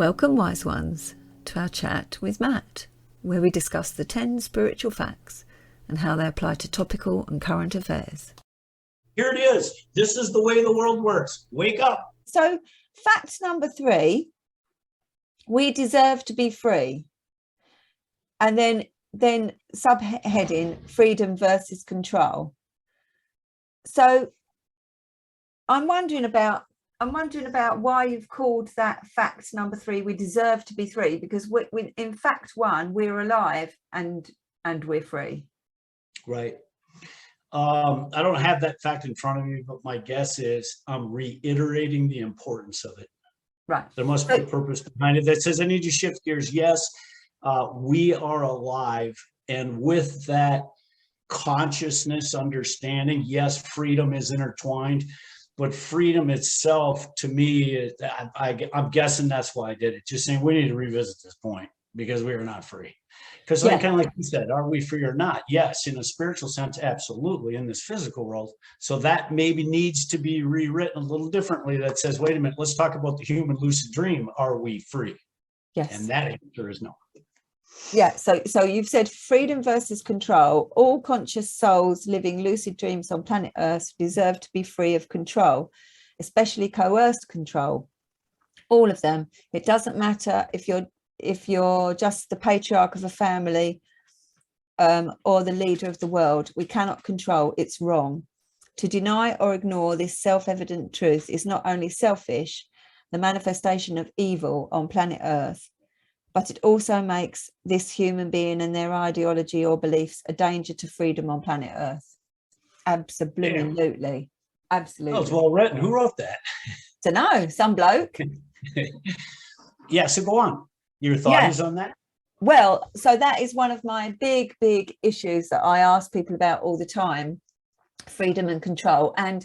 Welcome, wise ones, to our chat with Matt, where we discuss the 10 spiritual facts and how they apply to topical and current affairs. Here it is. This is the way the world works. Wake up. So, fact number 3, we deserve to be free. And then subheading, freedom versus control. So I'm wondering about why you've called that fact number 3, we deserve to be free, because we in fact 1, we're alive and we're free. Right. I don't have that fact in front of me, but my guess is I'm reiterating the importance of it. Right. There must be a purpose behind it that says I need to shift gears. Yes, we are alive. And with that consciousness, understanding, yes, freedom is intertwined, but freedom itself, to me, I'm guessing that's why I did it. Just saying we need to revisit this point because we are not free. Because kind of like you said, are we free or not? Yes, in a spiritual sense, absolutely, in this physical world. So that maybe needs to be rewritten a little differently. That says, wait a minute, let's talk about the human lucid dream. Are we free? Yes. And that answer is no. Yeah, so you've said freedom versus control. All conscious souls living lucid dreams on planet Earth deserve to be free of control, especially coerced control. All of them. It doesn't matter if you're just the patriarch of a family or the leader of the world. We cannot control. It's wrong. To deny or ignore this self-evident truth is not only selfish, the manifestation of evil on planet Earth, but it also makes this human being and their ideology or beliefs a danger to freedom on planet Earth. Absolutely. Absolutely. That was well written. Who wrote that? Don't know, some bloke. Yeah, so go on. Your thoughts on that? Well, so that is one of my big issues that I ask people about all the time, freedom and control. And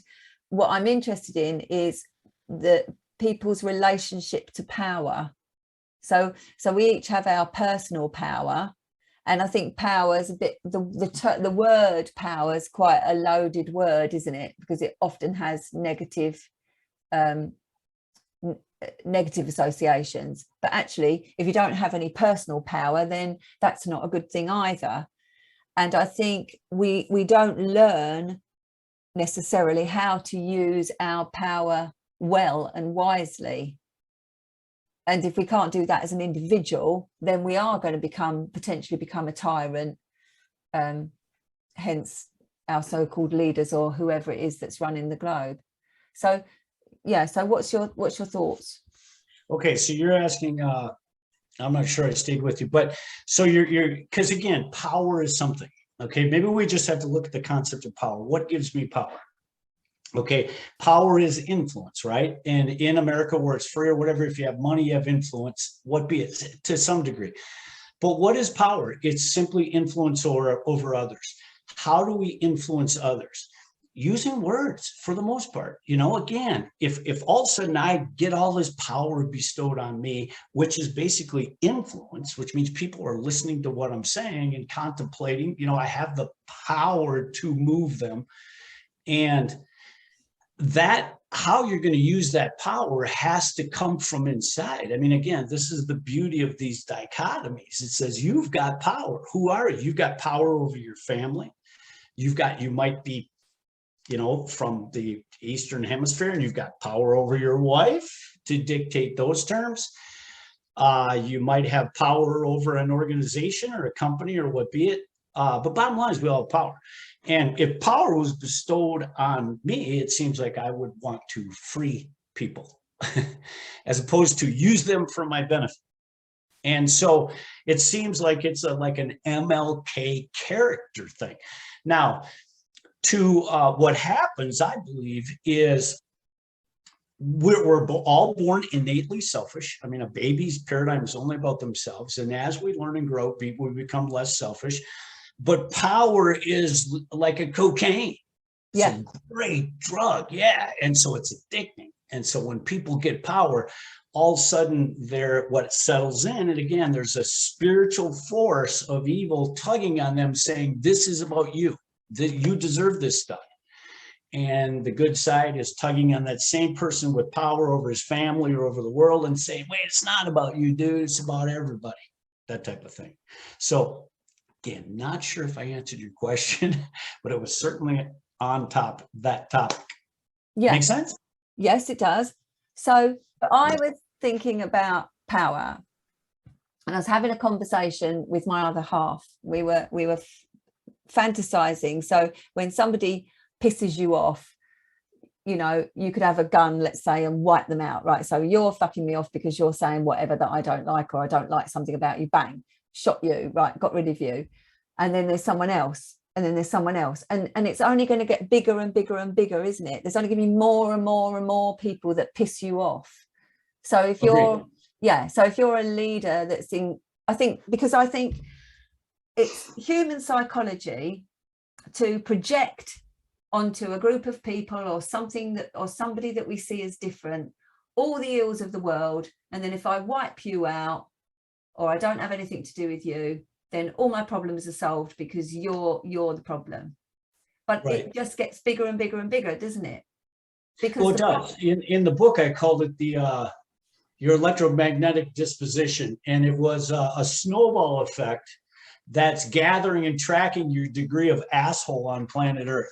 what I'm interested in is the people's relationship to power. So we each have our personal power, and I think power is a bit, the word power is quite a loaded word, isn't it? Because it often has negative associations. But actually, if you don't have any personal power, then that's not a good thing either. And I think we don't learn necessarily how to use our power well and wisely. And if we can't do that as an individual, then we are going to potentially become a tyrant, hence our so-called leaders or whoever it is that's running the globe. So what's your thoughts? Okay, so you're asking, I'm not sure I stayed with you, but so you're because again, power is something. Okay, maybe we just have to look at the concept of power. What gives me power? Okay, power is influence, right? And in America, where it's free or whatever, if you have money, you have influence, what be it to some degree. But what is power? It's simply influence over others. How do we influence others? Using words for the most part. You know, again, if all of a sudden I get all this power bestowed on me, which is basically influence, which means people are listening to what I'm saying and contemplating, you know, I have the power to move them. And that how you're going to use that power has to come from inside. I mean, again, this is the beauty of these dichotomies. It says you've got power. Who are you? You've got power over your family. You might be, you know, from the Eastern Hemisphere, and you've got power over your wife to dictate those terms. You might have power over an organization or a company or what be it. But bottom line is we all have power. And if power was bestowed on me, it seems like I would want to free people as opposed to use them for my benefit. And so it seems like it's like an MLK character thing. Now, to what happens, I believe, is we're all born innately selfish. I mean, a baby's paradigm is only about themselves. And as we learn and grow, we become less selfish. But power is like a cocaine. It's a great drug. Yeah. And so it's addicting. And so when people get power, all of a sudden what settles in. And again, there's a spiritual force of evil tugging on them saying, this is about you, that you deserve this stuff. and the good side is tugging on that same person with power over his family or over the world and saying, wait, it's not about you, dude, it's about everybody, that type of thing. So again, not sure if I answered your question, but it was certainly on top that topic. Yeah. Make sense? Yes, it does. So I was thinking about power, and I was having a conversation with my other half. We were fantasizing. So when somebody pisses you off, you know, you could have a gun, let's say, and wipe them out, right? So you're fucking me off because you're saying whatever that I don't like, or I don't like something about you, bang, shot you, right, got rid of you. And then there's someone else, and then there's someone else, and it's only going to get bigger and bigger and bigger, isn't it? There's only going to be more and more and more people that piss you off. So if you're so if you're a leader that's in, I think it's human psychology to project onto a group of people or something that, or somebody that we see as different, all the ills of the world. And then if I wipe you out, or I don't have anything to do with you, then all my problems are solved because you're the problem. But it just gets bigger and bigger and bigger, doesn't it? Because well, it does. In the book, I called it the your electromagnetic disposition, and it was a snowball effect that's gathering and tracking your degree of asshole on planet Earth.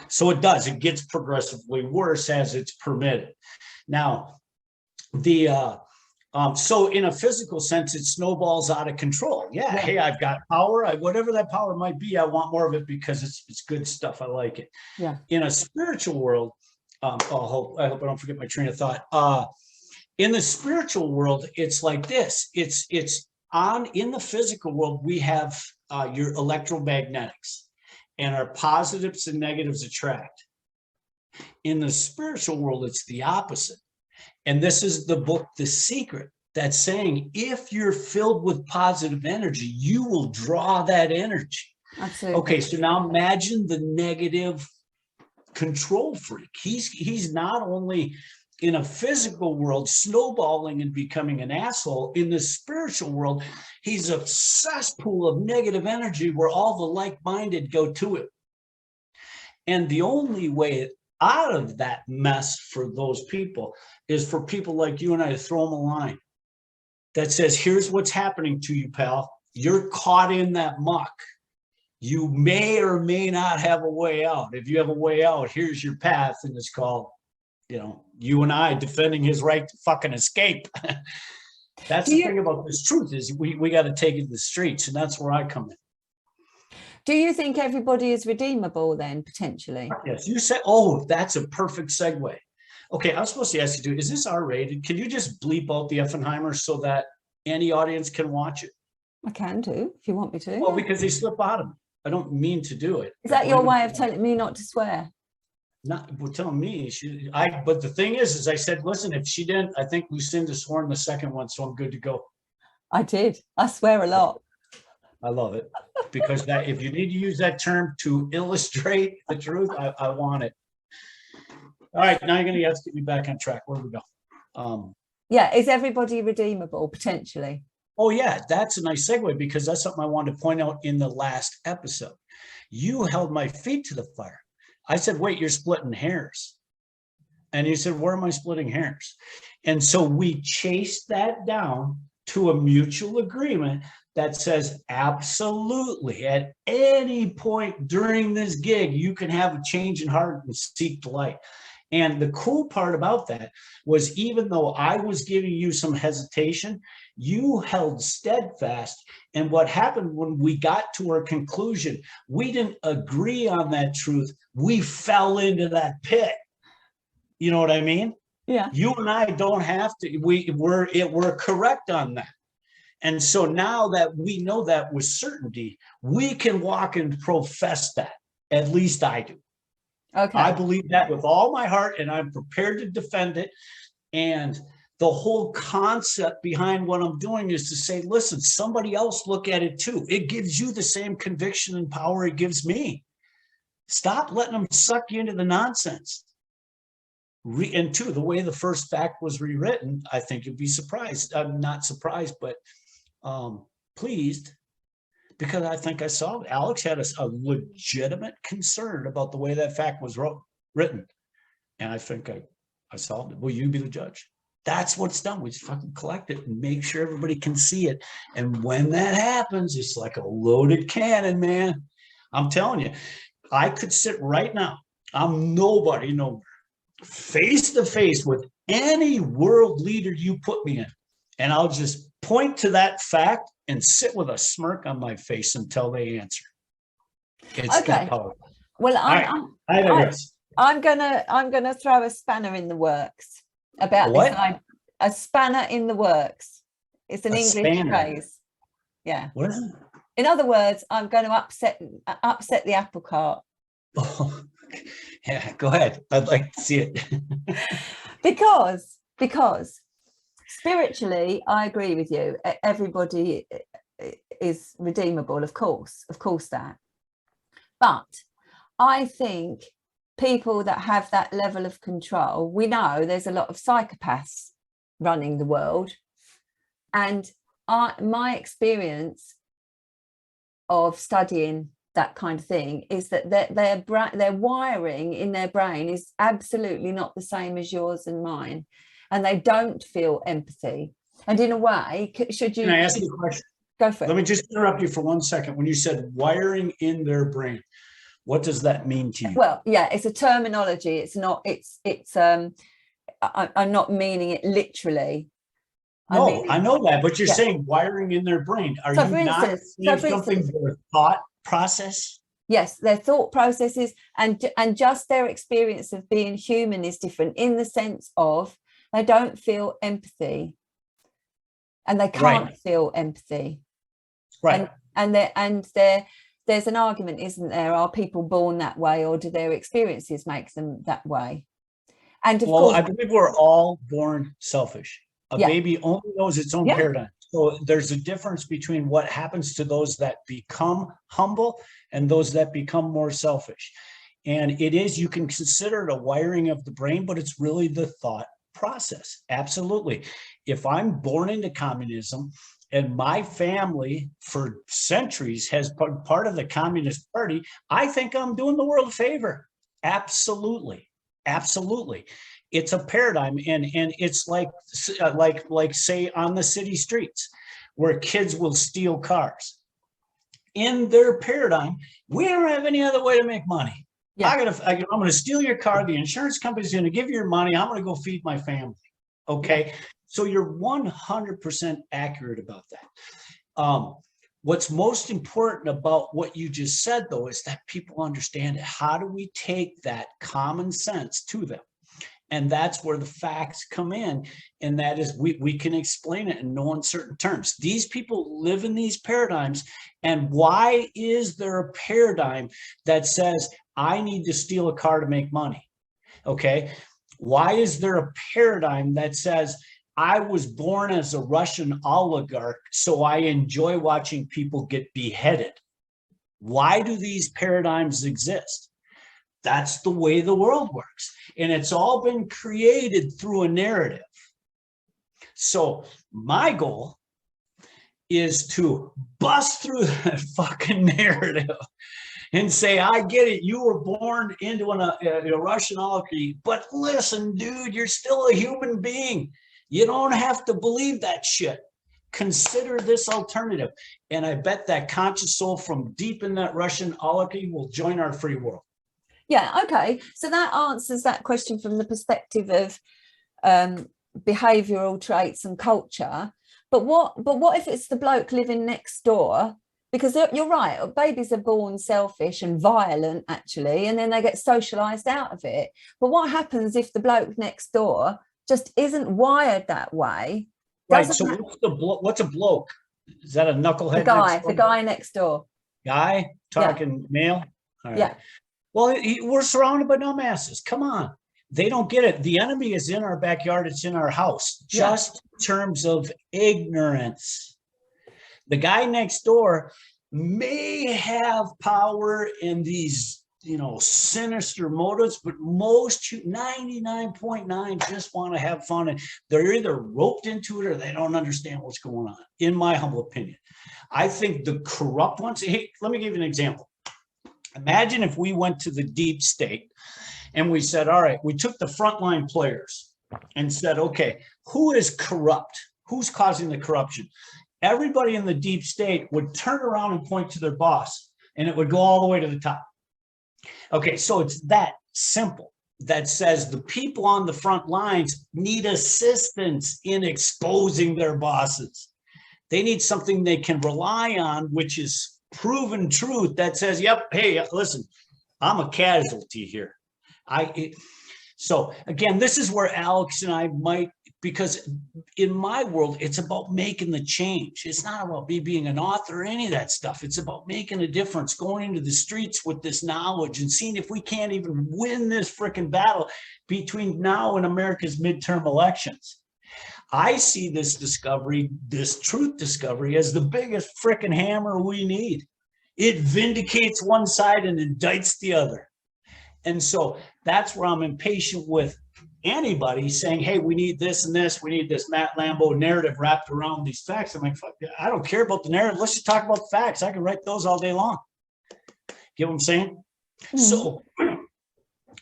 So it does. It gets progressively worse as it's permitted. Now, so in a physical sense, it snowballs out of control. Yeah. Hey, I've got power. Whatever that power might be, I want more of it because it's good stuff. I like it. Yeah. In a spiritual world, I hope I don't forget my train of thought. In the spiritual world, it's like this. It's in the physical world, we have your electromagnetics, and our positives and negatives attract. In the spiritual world, it's the opposite. And this is the book, The Secret, that's saying if you're filled with positive energy, you will draw that energy. Absolutely. Okay, so now imagine the negative control freak. He's not only in a physical world snowballing and becoming an asshole. In the spiritual world, he's a cesspool of negative energy where all the like-minded go to it. And the only way out of that mess for those people is for people like you and I to throw them a line that says, here's what's happening to you, pal. You're caught in that muck. You may or may not have a way out. If you have a way out, here's your path, and it's called, you know, you and I defending his right to fucking escape. That's the thing about this truth, is we got to take it to the streets, and that's where I come in. Do you think everybody is redeemable then, potentially? Yes, you said, oh, that's a perfect segue. Okay, I was supposed to ask you, is this R-rated? Can you just bleep out the Effenheimer so that any audience can watch it? I can do, if you want me to. Well, because they slip out of me. I don't mean to do it. Is that your way of telling me not to swear? Not telling me. But the thing is I said, listen, if she didn't, I think Lucinda swore in the second one, so I'm good to go. I did. I swear a lot. I love it, because that, if you need to use that term to illustrate the truth, I want it. All right, now you're going to have to get me back on track. Where do we go? Yeah, is everybody redeemable, potentially? Oh, yeah, that's a nice segue, because that's something I wanted to point out in the last episode. You held my feet to the fire. I said, wait, you're splitting hairs. And you said, where am I splitting hairs? And so we chased that down to a mutual agreement that says, absolutely, at any point during this gig, you can have a change in heart and seek the light. And the cool part about that was, even though I was giving you some hesitation, you held steadfast. And what happened when we got to our conclusion, we didn't agree on that truth. We fell into that pit. You know what I mean? Yeah. You and I don't have to, we're correct on that. And so now that we know that with certainty, we can walk and profess that. At least I do. Okay. I believe that with all my heart, and I'm prepared to defend it. And the whole concept behind what I'm doing is to say, listen, somebody else look at it too. It gives you the same conviction and power it gives me. Stop letting them suck you into the nonsense. And two, the way the first fact was rewritten, I think you'd be surprised. I'm not surprised, but pleased, because I think I saw Alex had a legitimate concern about the way that fact was wrote. written. And I think I solved it. Will you be the judge? That's what's done. We just fucking collect it and make sure everybody can see it. And when that happens, it's like a loaded cannon, man. I'm telling you, I could sit right now. I'm nobody, nowhere, face to face with any world leader you put me in. And I'll just point to that fact and sit with a smirk on my face until they answer. It's that powerful. Well, I'm gonna throw a spanner in the works about what? this. A spanner in the works. It's an English phrase. Yeah. What is it? In other words, I'm going to upset the apple cart. Oh, yeah, go ahead. I'd like to see it. because spiritually, I agree with you. Everybody is redeemable, of course that. But I think people that have that level of control, we know there's a lot of psychopaths running the world. And my experience of studying that kind of thing is that their wiring in their brain is absolutely not the same as yours and mine. And they don't feel empathy. And in a way, Can I ask you a question? Go for it. Let me just interrupt you for 1 second. When you said wiring in their brain, what does that mean to you? Well, yeah, it's a terminology. It's not, I'm not meaning it literally. No, I know that, but you're saying wiring in their brain. Are you not seeing something their thought process? Yes, their thought processes and just their experience of being human is different in the sense of they don't feel empathy and they can't feel empathy. Right. And there's an argument, isn't there? Are people born that way or do their experiences make them that way? And of course, I believe we're all born selfish. A baby only knows its own paradigm. So there's a difference between what happens to those that become humble and those that become more selfish. And it is, you can consider it a wiring of the brain, but it's really the thought process. Absolutely. If I'm born into communism and my family for centuries has been part of the Communist Party, I think I'm doing the world a favor. Absolutely. Absolutely. It's a paradigm, and it's like say on the city streets where kids will steal cars. In their paradigm, we don't have any other way to make money. Yeah. I'm going to steal your car. The insurance company's going to give you your money. I'm going to go feed my family. Okay, so you're 100% accurate about that. What's most important about what you just said, though, is that people understand it. How do we take that common sense to them? And that's where the facts come in. And that is, we can explain it in no uncertain terms. These people live in these paradigms. And why is there a paradigm that says, I need to steal a car to make money? Okay. Why is there a paradigm that says, I was born as a Russian oligarch, so I enjoy watching people get beheaded? Why do these paradigms exist? That's the way the world works. And it's all been created through a narrative. So my goal is to bust through that fucking narrative and say, I get it. You were born into a Russian oligarchy, but listen, dude, you're still a human being. You don't have to believe that shit. Consider this alternative. And I bet that conscious soul from deep in that Russian oligarchy will join our free world. Yeah, okay. So that answers that question from the perspective of behavioural traits and culture. But what if it's the bloke living next door? Because you're right, babies are born selfish and violent, actually, and then they get socialised out of it. But what happens if the bloke next door just isn't wired that way? Right. So what's a bloke? Is that a knucklehead? The guy next door. Guy talking male? All right. Yeah. Well, we're surrounded by dumbasses. Come on. They don't get it. The enemy is in our backyard. It's in our house. Just in terms of ignorance. The guy next door may have power in these, sinister motives, but most 99.9 just want to have fun. And they're either roped into it or they don't understand what's going on, in my humble opinion. I think the corrupt ones, hey, let me give you an example. Imagine if we went to the deep state And we said, all right, we took the frontline players and said, okay, who is corrupt? Who's causing the corruption? Everybody in the deep state would turn around and point to their boss, and it would go all the way to the top. Okay, so it's that simple. That says the people on the front lines need assistance in exposing their bosses. They need something they can rely on, which is proven truth that says, yep, hey, listen, I'm a casualty here. So again, this is where Alex and I might, because in my world, it's about making the change. It's not about me being an author or any of that stuff. It's about making a difference, going into the streets with this knowledge and seeing if we can't even win this freaking battle between now and America's midterm elections. I see this discovery, this truth discovery, as the biggest freaking hammer we need. It vindicates one side and indicts the other. And so that's where I'm impatient with anybody saying, hey, we need this and this, we need this Matt Lambeau narrative wrapped around these facts. I'm like, fuck, I don't care about the narrative. Let's just talk about the facts. I can write those all day long. Get what I'm saying? Mm-hmm. So,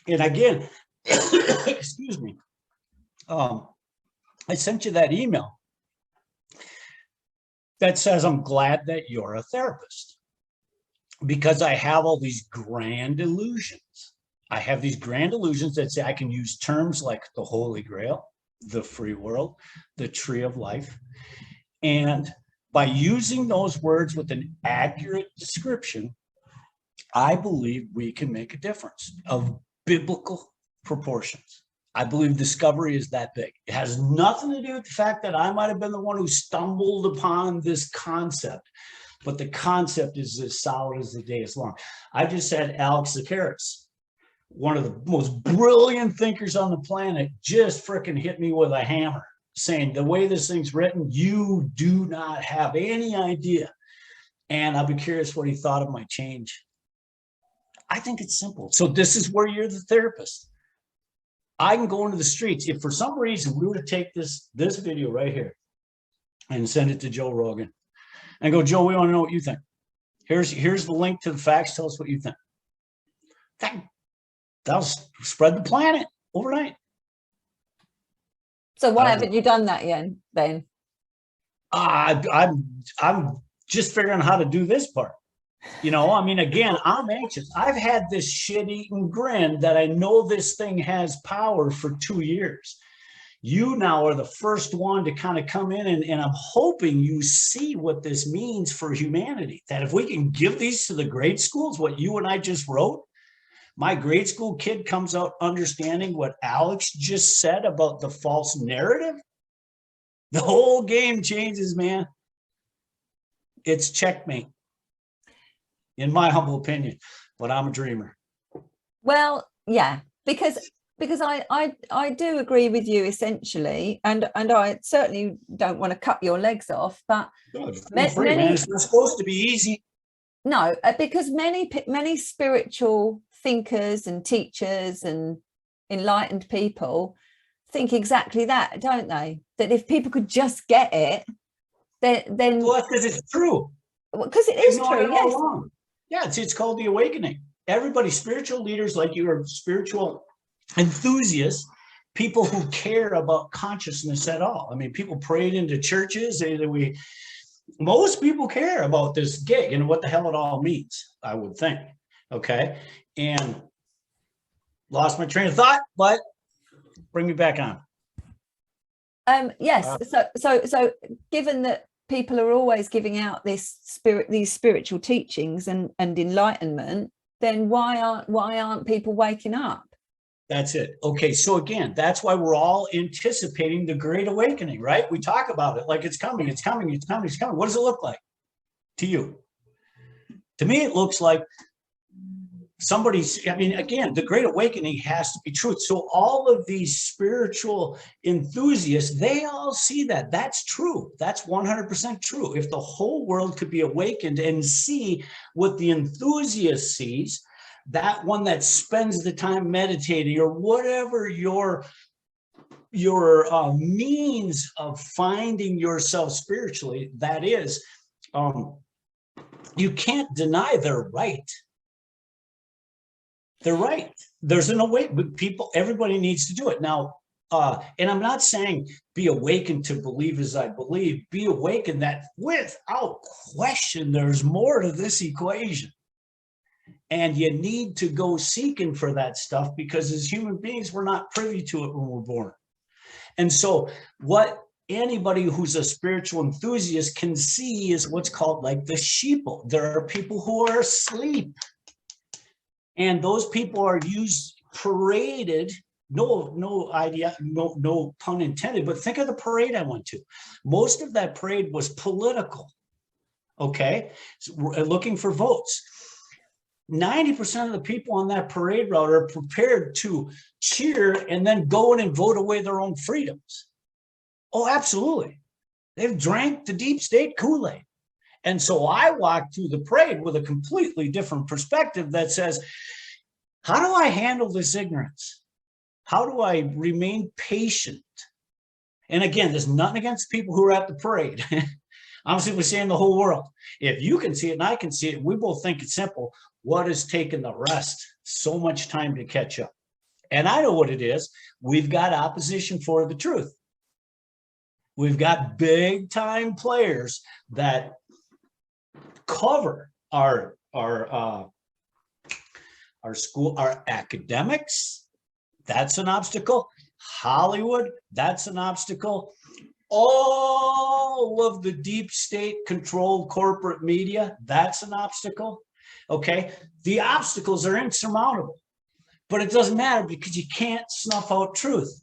and again, excuse me, I sent you that email that says, I'm glad that you're a therapist, because I have all these grand illusions. I have these grand illusions that say I can use terms like the Holy Grail, the free world, the tree of life. And by using those words with an accurate description, I believe we can make a difference of biblical proportions. I believe discovery is that big. It has nothing to do with the fact that I might have been the one who stumbled upon this concept, but the concept is as solid as the day is long. I just had Alex Zakaris, one of the most brilliant thinkers on the planet, just freaking hit me with a hammer saying, the way this thing's written, you do not have any idea. And I'll be curious what he thought of my change. I think it's simple. So this is where you're the therapist. I can go into the streets. If for some reason we were to take this video right here and send it to Joe Rogan and go, Joe, we want to know what you think. Here's the link to the facts. Tell us what you think. That'll spread the planet overnight. So why haven't you done that yet then? I'm just figuring out how to do this part. You know, I mean, again, I'm anxious. I've had this shit-eating grin that I know this thing has power for 2 years. You now are the first one to kind of come in, and I'm hoping you see what this means for humanity. That if we can give these to the grade schools, what you and I just wrote, my grade school kid comes out understanding what Alex just said about the false narrative, the whole game changes, man. It's checkmate, in my humble opinion, but I'm a dreamer. Well, yeah, because I do agree with you essentially, and I certainly don't want to cut your legs off, but it's not supposed to be easy. No, because many spiritual thinkers and teachers and enlightened people think exactly that, don't they? That if people could just get it, then well, that's because it's true. Because it is true, yes. Yeah, it's called the awakening. Everybody, spiritual leaders like you, are spiritual enthusiasts, people who care about consciousness at all. I mean, people prayed into churches. Most people care about this gig and what the hell it all means, I would think. Okay. And lost my train of thought, but bring me back on. Yes. So given that people are always giving out these spiritual teachings and enlightenment, then why aren't people waking up? That's it. Okay. So again, that's why we're all anticipating the Great Awakening, right? We talk about it like it's coming, it's coming, it's coming, it's coming. What does it look like to you? To me, it looks like again, the Great Awakening has to be truth. So all of these spiritual enthusiasts, they all see that. That's true. That's 100% true. If the whole world could be awakened and see what the enthusiast sees, that one that spends the time meditating or whatever your means of finding yourself spiritually, that is, you can't deny they're right. They're right. There's no way, but people, everybody needs to do it. Now, and I'm not saying be awakened to believe as I believe, be awakened that without question, there's more to this equation. And you need to go seeking for that stuff, because as human beings, we're not privy to it when we're born. And so what anybody who's a spiritual enthusiast can see is what's called like the sheeple. There are people who are asleep, and those people are paraded. No idea, no pun intended, but think of the parade I went to. Most of that parade was political, okay? So looking for votes. 90% of the people on that parade route are prepared to cheer and then go in and vote away their own freedoms. Oh, absolutely. They've drank the deep state Kool-Aid. And so I walked through the parade with a completely different perspective that says, how do I handle this ignorance? How do I remain patient? And again, there's nothing against people who are at the parade. I'm simply saying the whole world. If you can see it and I can see it, we both think it's simple. What has taken the rest so much time to catch up? And I know what it is. We've got opposition for the truth. We've got big time players that cover our school, our academics. That's an obstacle. Hollywood, that's an obstacle. All of the deep state controlled corporate media, that's an obstacle. Okay, the obstacles are insurmountable, but it doesn't matter because you can't snuff out truth.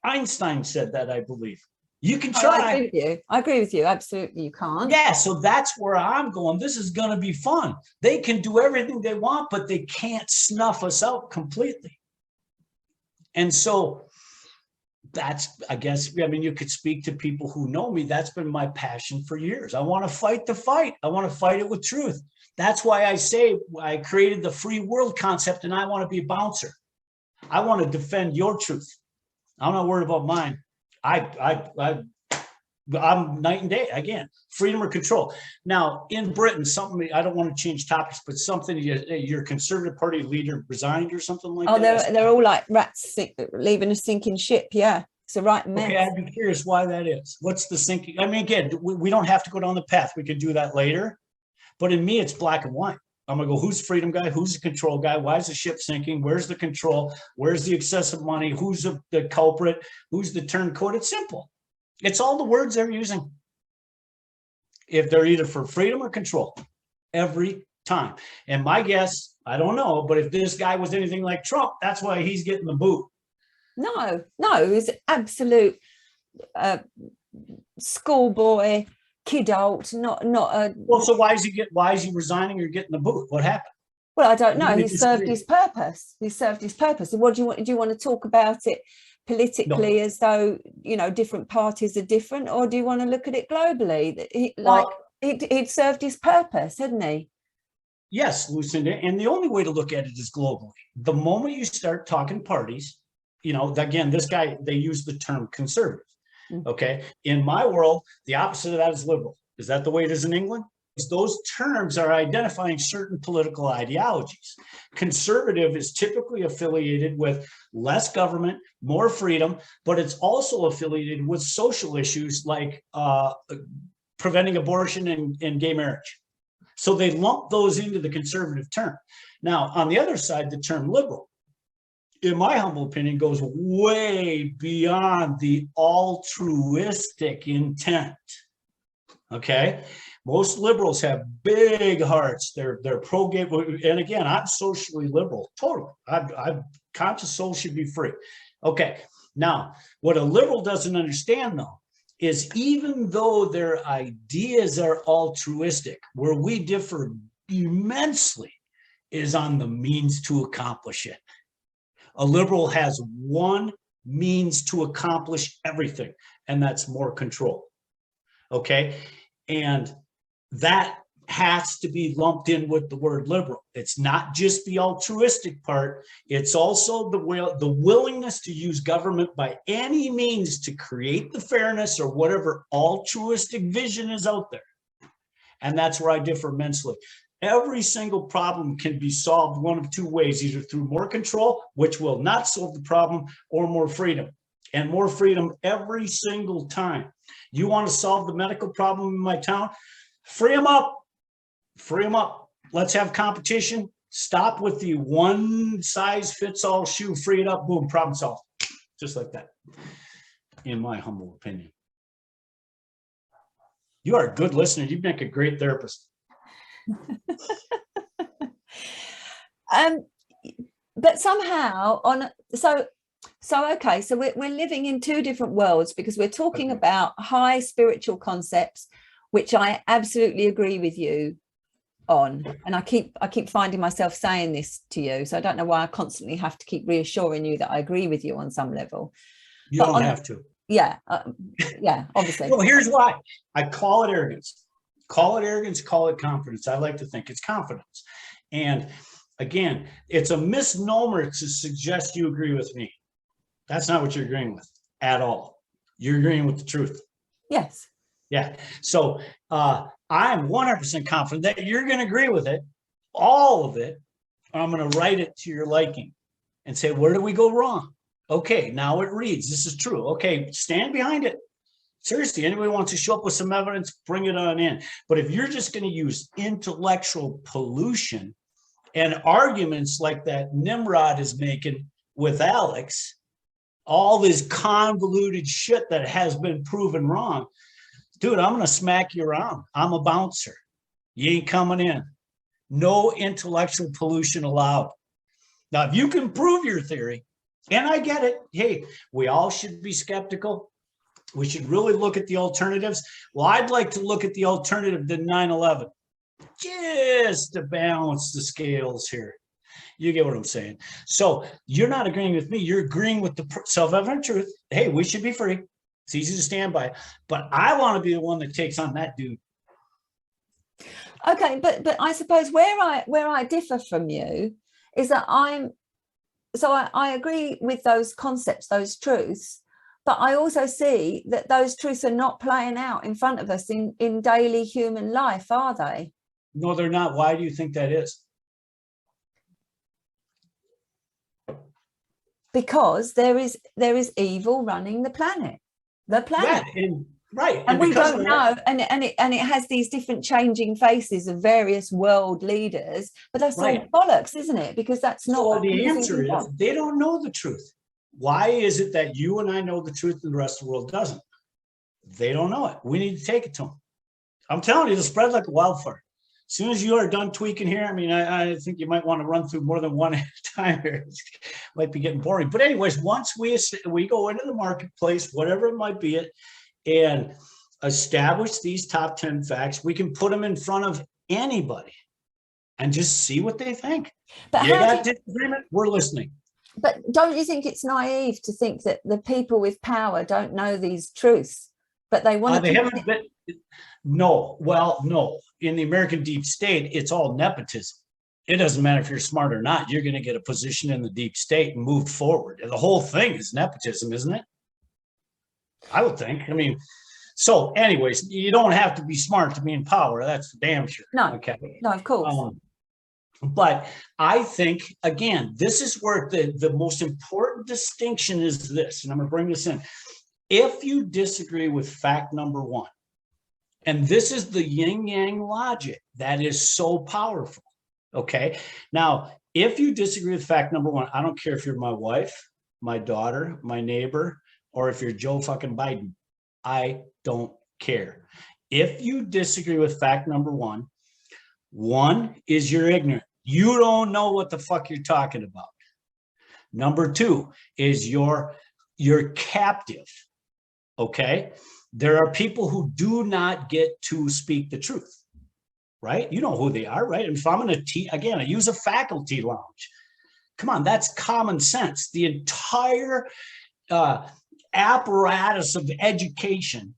Einstein said that, I believe. You can try. I agree with you. I agree with you. Absolutely, you can't. Yeah, so that's where I'm going. This is going to be fun. They can do everything they want, but they can't snuff us out completely. And so that's, I guess, I mean, you could speak to people who know me. That's been my passion for years. I want to fight the fight. I want to fight it with truth. That's why I say I created the free world concept, and I want to be a bouncer. I want to defend your truth. I'm not worried about mine. I'm night and day. Again, freedom or control. Now, in Britain, something, I don't want to change topics, but something, your Conservative Party leader resigned or something like that. Oh, they're all like rats leaving a sinking ship. Yeah, it's a right mess. Okay, I'd be curious why that is. What's the sinking? I mean, again, we don't have to go down the path. We could do that later. But in me, it's black and white. I'm going to go, who's the freedom guy? Who's the control guy? Why is the ship sinking? Where's the control? Where's the excessive money? Who's the culprit? Who's the turncoat? It's simple. It's all the words they're using. If they're either for freedom or control, every time. And my guess, I don't know, but if this guy was anything like Trump, that's why he's getting the boot. No, he's absolute schoolboy, kidult, not a. Well, so why is he resigning or getting the boot? What happened? Well, I don't know. He served his purpose. He served his purpose. And what do you want to talk about it politically as though, different parties are different, or do you want to look at it globally? He'd served his purpose, hadn't he? Yes, Lucinda. And the only way to look at it is globally. The moment you start talking parties, again, this guy, they use the term conservative. Okay. In my world, the opposite of that is liberal. Is that the way it is in England? Those terms are identifying certain political ideologies. Conservative is typically affiliated with less government, more freedom, but it's also affiliated with social issues like preventing abortion and gay marriage. So they lump those into the conservative term. Now, on the other side, the term liberal, in my humble opinion, goes way beyond the altruistic intent. Okay, most liberals have big hearts. They're pro-gay, and again, I'm socially liberal, totally. I'm conscious soul should be free. Okay, now what a liberal doesn't understand though is even though their ideas are altruistic, where we differ immensely is on the means to accomplish it. A liberal has one means to accomplish everything, and that's more control. Okay, and that has to be lumped in with the word liberal. It's not just the altruistic part, it's also the willingness to use government by any means to create the fairness or whatever altruistic vision is out there. And that's where I differ immensely. Every single problem can be solved one of two ways, either through more control, which will not solve the problem, or more freedom. And more freedom every single time. You want to solve the medical problem in my town? Free them up. Free them up. Let's have competition. Stop with the one size fits all shoe. Free it up. Boom. Problem solved. Just like that, in my humble opinion. You are a good listener. You make a great therapist. But somehow okay, so we're living in two different worlds, because we're talking about high spiritual concepts, which I absolutely agree with you on, and I keep finding myself saying this to you, so I don't know why I constantly have to keep reassuring you that I agree with you on some level. You don't have to. Yeah, obviously. Well, here's why. I call it arrogance. Call it arrogance, call it confidence. I like to think it's confidence. And again, it's a misnomer to suggest you agree with me. That's not what you're agreeing with at all. You're agreeing with the truth. Yes. Yeah. So I'm 100% confident that you're going to agree with it, all of it. I'm going to write it to your liking and say, where do we go wrong? Okay, now it reads. This is true. Okay, stand behind it. Seriously, anybody wants to show up with some evidence, bring it on in. But if you're just going to use intellectual pollution and arguments like that Nimrod is making with Alex, all this convoluted shit that has been proven wrong, dude, I'm going to smack you around. I'm a bouncer. You ain't coming in. No intellectual pollution allowed. Now, if you can prove your theory, and I get it, hey, we all should be skeptical. We should really look at the alternatives. Well, I'd like to look at the alternative to 9/11, just to balance the scales here. You get what I'm saying? So you're not agreeing with me. You're agreeing with the self-evident truth. Hey, we should be free. It's easy to stand by. But I want to be the one that takes on that dude. Okay, but I suppose where I differ from you is that I agree with those concepts, those truths, but I also see that those truths are not playing out in front of us in daily human life, are they? No, they're not. Why do you think that is? Because there is evil running the planet. Yeah, and we don't know, and it has these different changing faces of various world leaders, but that's all bollocks, isn't it? Because that's not. So the answer is they don't know the truth. Why is it that you and I know the truth and the rest of the world doesn't? They don't know it. We need to take it to them. I'm telling you, it'll spread like a wildfire. As soon as you are done tweaking here, I mean, I think you might want to run through more than one at a time here. It might be getting boring. But anyways, once we go into the marketplace, whatever it might be, and establish these top 10 facts, we can put them in front of anybody and just see what they think. But you got disagreement? We're listening. But don't you think it's naive to think that the people with power don't know these truths, but they want to? No. Well, no. In the American deep state, it's all nepotism. It doesn't matter if you're smart or not. You're going to get a position in the deep state and move forward. And the whole thing is nepotism, isn't it? I would think. I mean, so anyways, you don't have to be smart to be in power. That's for damn sure. No. Okay. No, of course. But I think, again, this is where the most important distinction is this, and I'm going to bring this in. If you disagree with fact number one, and this is the yin-yang logic that is so powerful, okay? Now, if you disagree with fact number one, I don't care if you're my wife, my daughter, my neighbor, or if you're Joe fucking Biden, I don't care. If you disagree with fact number one is you're ignorant. You don't know what the fuck you're talking about. Number two is you're captive, okay? There are people who do not get to speak the truth, right? You know who they are, right? And if I'm going to again, I use a faculty lounge. Come on, that's common sense. The entire apparatus of education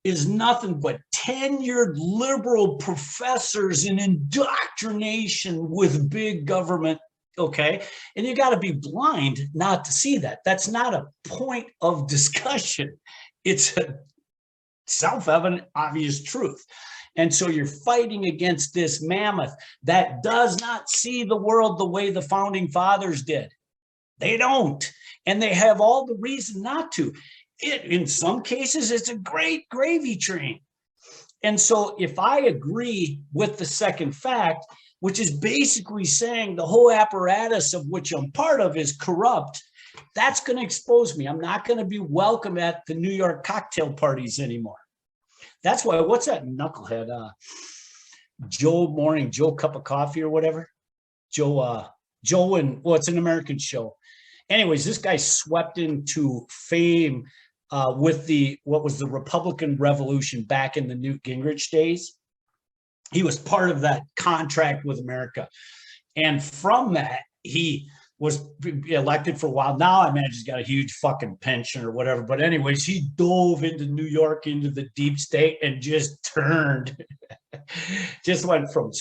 is nothing but tenured liberal professors and indoctrination with big government, okay? And you got to be blind not to see that. That's not a point of discussion. It's a self-evident, obvious truth. And so you're fighting against this mammoth that does not see the world the way the founding fathers did. They don't. And they have all the reason not to. In some cases, it's a great gravy train. And so if I agree with the second fact, which is basically saying the whole apparatus of which I'm part of is corrupt, that's going to expose me. I'm not going to be welcome at the New York cocktail parties anymore. That's why, what's that knucklehead? Joe Cup of Coffee or whatever. Joe and, well, it's an American show. Anyways, this guy swept into fame with what was the Republican Revolution back in the Newt Gingrich days. He was part of that contract with America. And from that, he was elected for a while. Now I imagine he's got a huge fucking pension or whatever. But anyways, he dove into New York, into the deep state, and just turned, just went from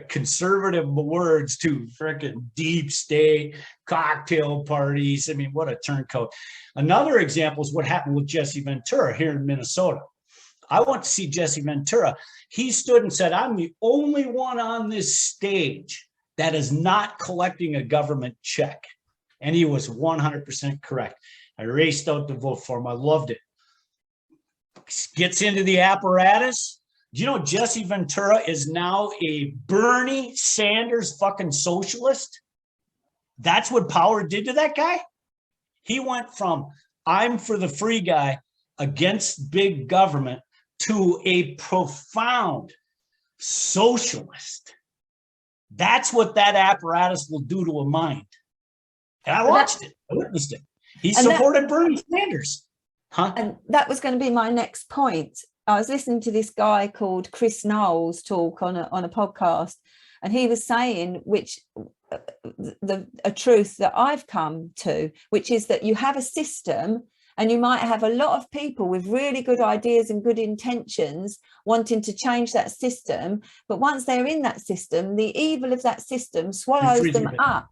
conservative words to freaking deep state cocktail parties. I mean, what a turncoat. Another example is what happened with Jesse Ventura here in Minnesota. I went to see Jesse Ventura. He stood and said, I'm the only one on this stage that is not collecting a government check. And he was 100% correct. I raced out to vote for him. I loved it. Gets into the apparatus. Do you know Jesse Ventura is now a Bernie Sanders fucking socialist? That's what power did to that guy. He went from I'm for the free guy against big government to a profound socialist. That's what that apparatus will do to a mind. And I watched it. I witnessed it. He supported Bernie Sanders. Huh? And that was going to be my next point. I was listening to this guy called Chris Knowles talk on a podcast, and he was saying, a truth that I've come to, which is that you have a system, and you might have a lot of people with really good ideas and good intentions wanting to change that system. But once they're in that system, the evil of that system swallows them up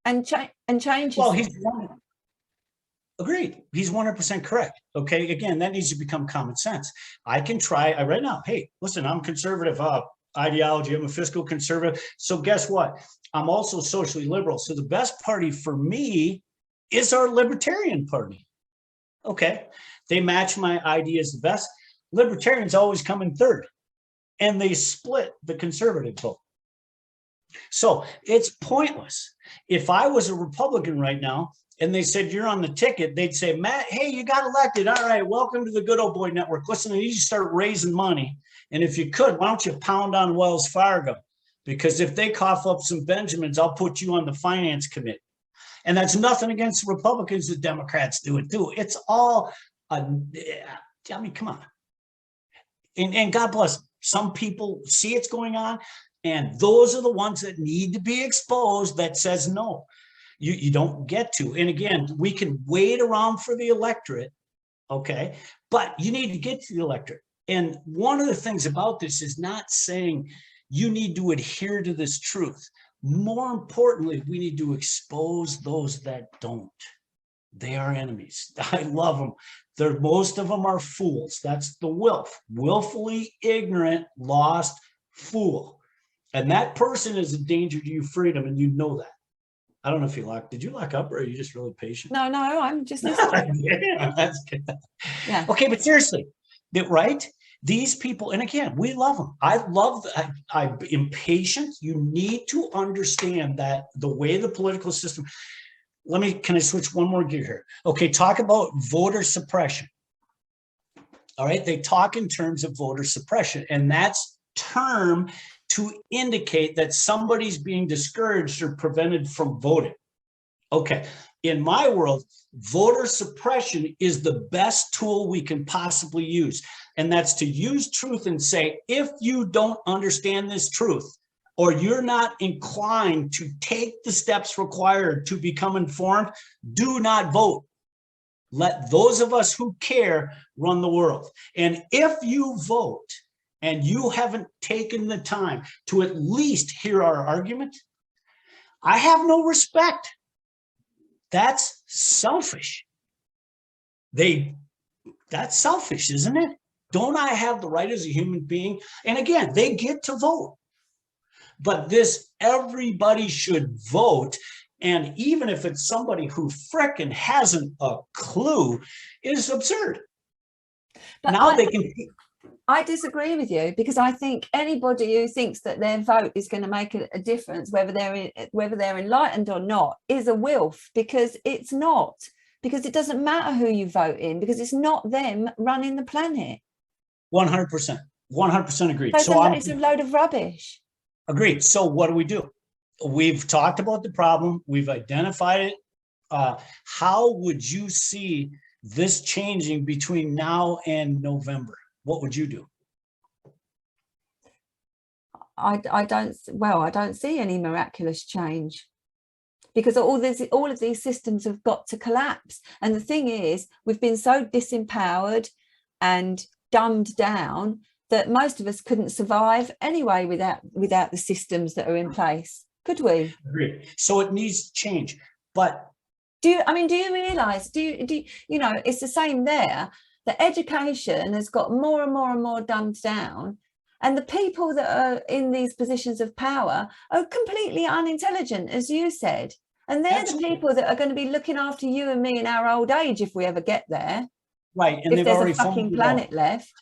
and changes. Well, agreed. He's 100% correct. Okay. Again, that needs to become common sense. I can try right now. Hey, listen, I'm conservative ideology. I'm a fiscal conservative. So guess what? I'm also socially liberal. So the best party for me is our Libertarian Party. Okay. They match my ideas the best. Libertarians always come in third, and they split the conservative vote. So it's pointless. If I was a Republican right now and they said, you're on the ticket, they'd say, Matt, hey, you got elected. All right, welcome to the Good Old Boy Network. Listen, I need you to start raising money. And if you could, why don't you pound on Wells Fargo? Because if they cough up some Benjamins, I'll put you on the finance committee. And that's nothing against the Republicans. The Democrats do it too. It's all, I mean, come on. And God bless, some people see it's going on, and those are the ones that need to be exposed. That says no, you don't get to. And again, we can wait around for the electorate, okay? But you need to get to the electorate. And one of the things about this is not saying you need to adhere to this truth. More importantly, we need to expose those that don't. They are enemies. I love them. Most of them are fools. That's the willfully ignorant, lost fool. And that person is a danger to your freedom, and you know that. I don't know if did you lock up, or are you just really patient? No, I'm just listening. Yeah, that's good. Yeah. Okay, but seriously, right? These people, and again, we love them. I'm impatient. You need to understand that the way the political system, can I switch one more gear here? Okay, talk about voter suppression. All right, they talk in terms of voter suppression, and that's term to indicate that somebody's being discouraged or prevented from voting. Okay, in my world, voter suppression is the best tool we can possibly use. And that's to use truth and say, if you don't understand this truth, or you're not inclined to take the steps required to become informed, do not vote. Let those of us who care run the world. And if you vote and you haven't taken the time to at least hear our argument, I have no respect. That's selfish. That's selfish, isn't it? Don't I have the right as a human being? And again, they get to vote. But this, everybody should vote. And even if it's somebody who frickin' hasn't a clue, is absurd. But now they can. I disagree with you, because I think anybody who thinks that their vote is going to make a difference, whether they're enlightened or not, is a wilf, because it's not. Because it doesn't matter who you vote in, because it's not them running the planet. 100%. 100% agreed. So it's a load of rubbish. Agreed. So what do? We've talked about the problem. We've identified it. How would you see this changing between now and November? What would you do? I don't see any miraculous change, because all of these systems have got to collapse. And the thing is, we've been so disempowered and dumbed down that most of us couldn't survive anyway without the systems that are in place, could we? Agreed. So it needs to change. But do you realize, it's the same there. The education has got more and more and more dumbed down, and the people that are in these positions of power are completely unintelligent, as you said, and they're Absolutely. The people that are going to be looking after you and me in our old age, if we ever get there. Right. And if there's a fucking planet left.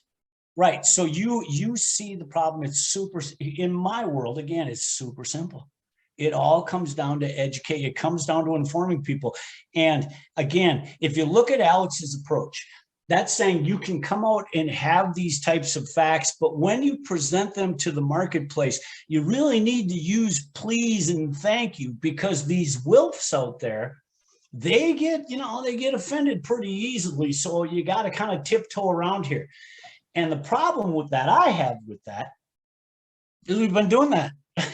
Right. So you see the problem. It's super, in my world, again, it's super simple. It all comes down to educate. It comes down to informing people. And again, if you look at Alex's approach, that's saying you can come out and have these types of facts, but when you present them to the marketplace, you really need to use please and thank you, because these wilfs out there, they get offended pretty easily. So you got to kind of tiptoe around here. And the problem with that I have with that is we've been doing that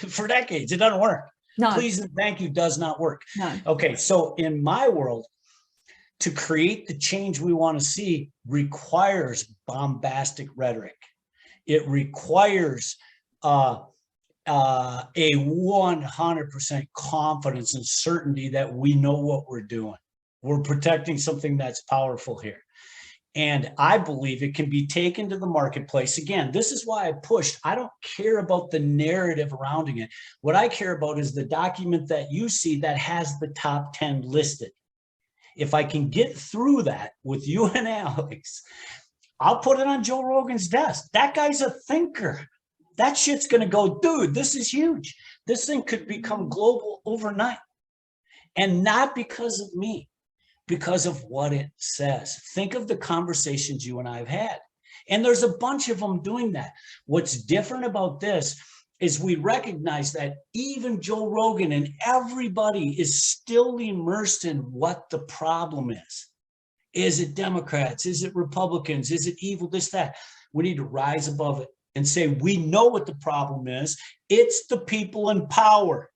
for decades. It doesn't work. No. Please and thank you does not work. No. Okay, so in my world, to create the change we want to see requires bombastic rhetoric. It requires a 100% confidence and certainty that we know what we're doing. We're protecting something that's powerful here. And I believe it can be taken to the marketplace. Again, this is why I pushed. I don't care about the narrative surrounding it. What I care about is the document that you see that has the top 10 listed. If I can get through that with you and Alex, I'll put it on Joe Rogan's desk. That guy's a thinker. That shit's going to go, dude, this is huge. This thing could become global overnight. And not because of me, because of what it says. Think of the conversations you and I have had. And there's a bunch of them doing that. What's different about this is we recognize that even Joe Rogan and everybody is still immersed in what the problem is. Is it Democrats? Is it Republicans? Is it evil? This, that. We need to rise above it and say, we know what the problem is. It's the people in power.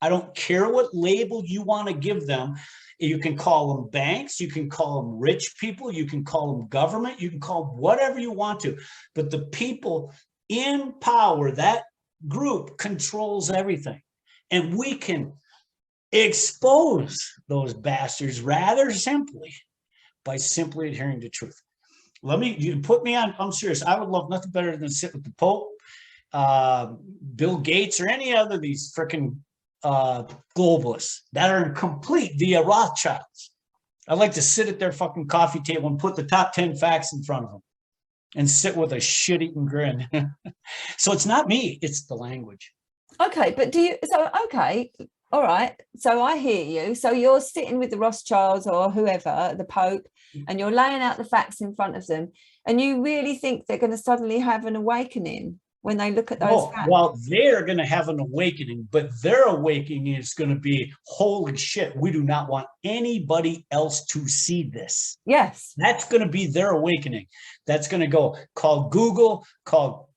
I don't care what label you want to give them. You can call them banks, you can call them rich people, you can call them government, you can call them whatever you want to. But the people in power, that group controls everything. And we can expose those bastards rather simply by simply adhering to truth. You put me on, I'm serious. I would love nothing better than sit with the Pope, Bill Gates, or any other of these freaking globalists that are in complete via Rothschilds. I'd like to sit at their fucking coffee table and put the top 10 facts in front of them and sit with a shit-eating grin. So it's not me, it's the language. Okay, but okay, all right. So I hear you. So you're sitting with the Rothschilds or whoever, the Pope, and you're laying out the facts in front of them, and you really think they're going to suddenly have an awakening when they look at those facts? Well, they're going to have an awakening, but their awakening is going to be, holy shit, we do not want anybody else to see this. Yes. That's going to be their awakening. That's going to go, call Google, call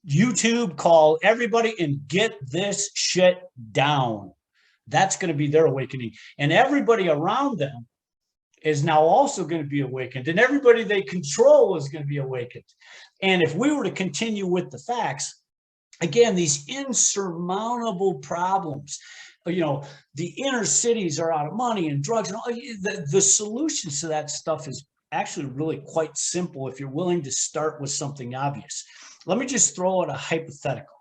YouTube, call everybody and get this shit down. That's going to be their awakening. And everybody around them is now also going to be awakened, and everybody they control is going to be awakened. And if we were to continue with the facts, again, these insurmountable problems, the inner cities are out of money and drugs, and all, the solutions to that stuff is actually really quite simple if you're willing to start with something obvious. Let me just throw out a hypothetical,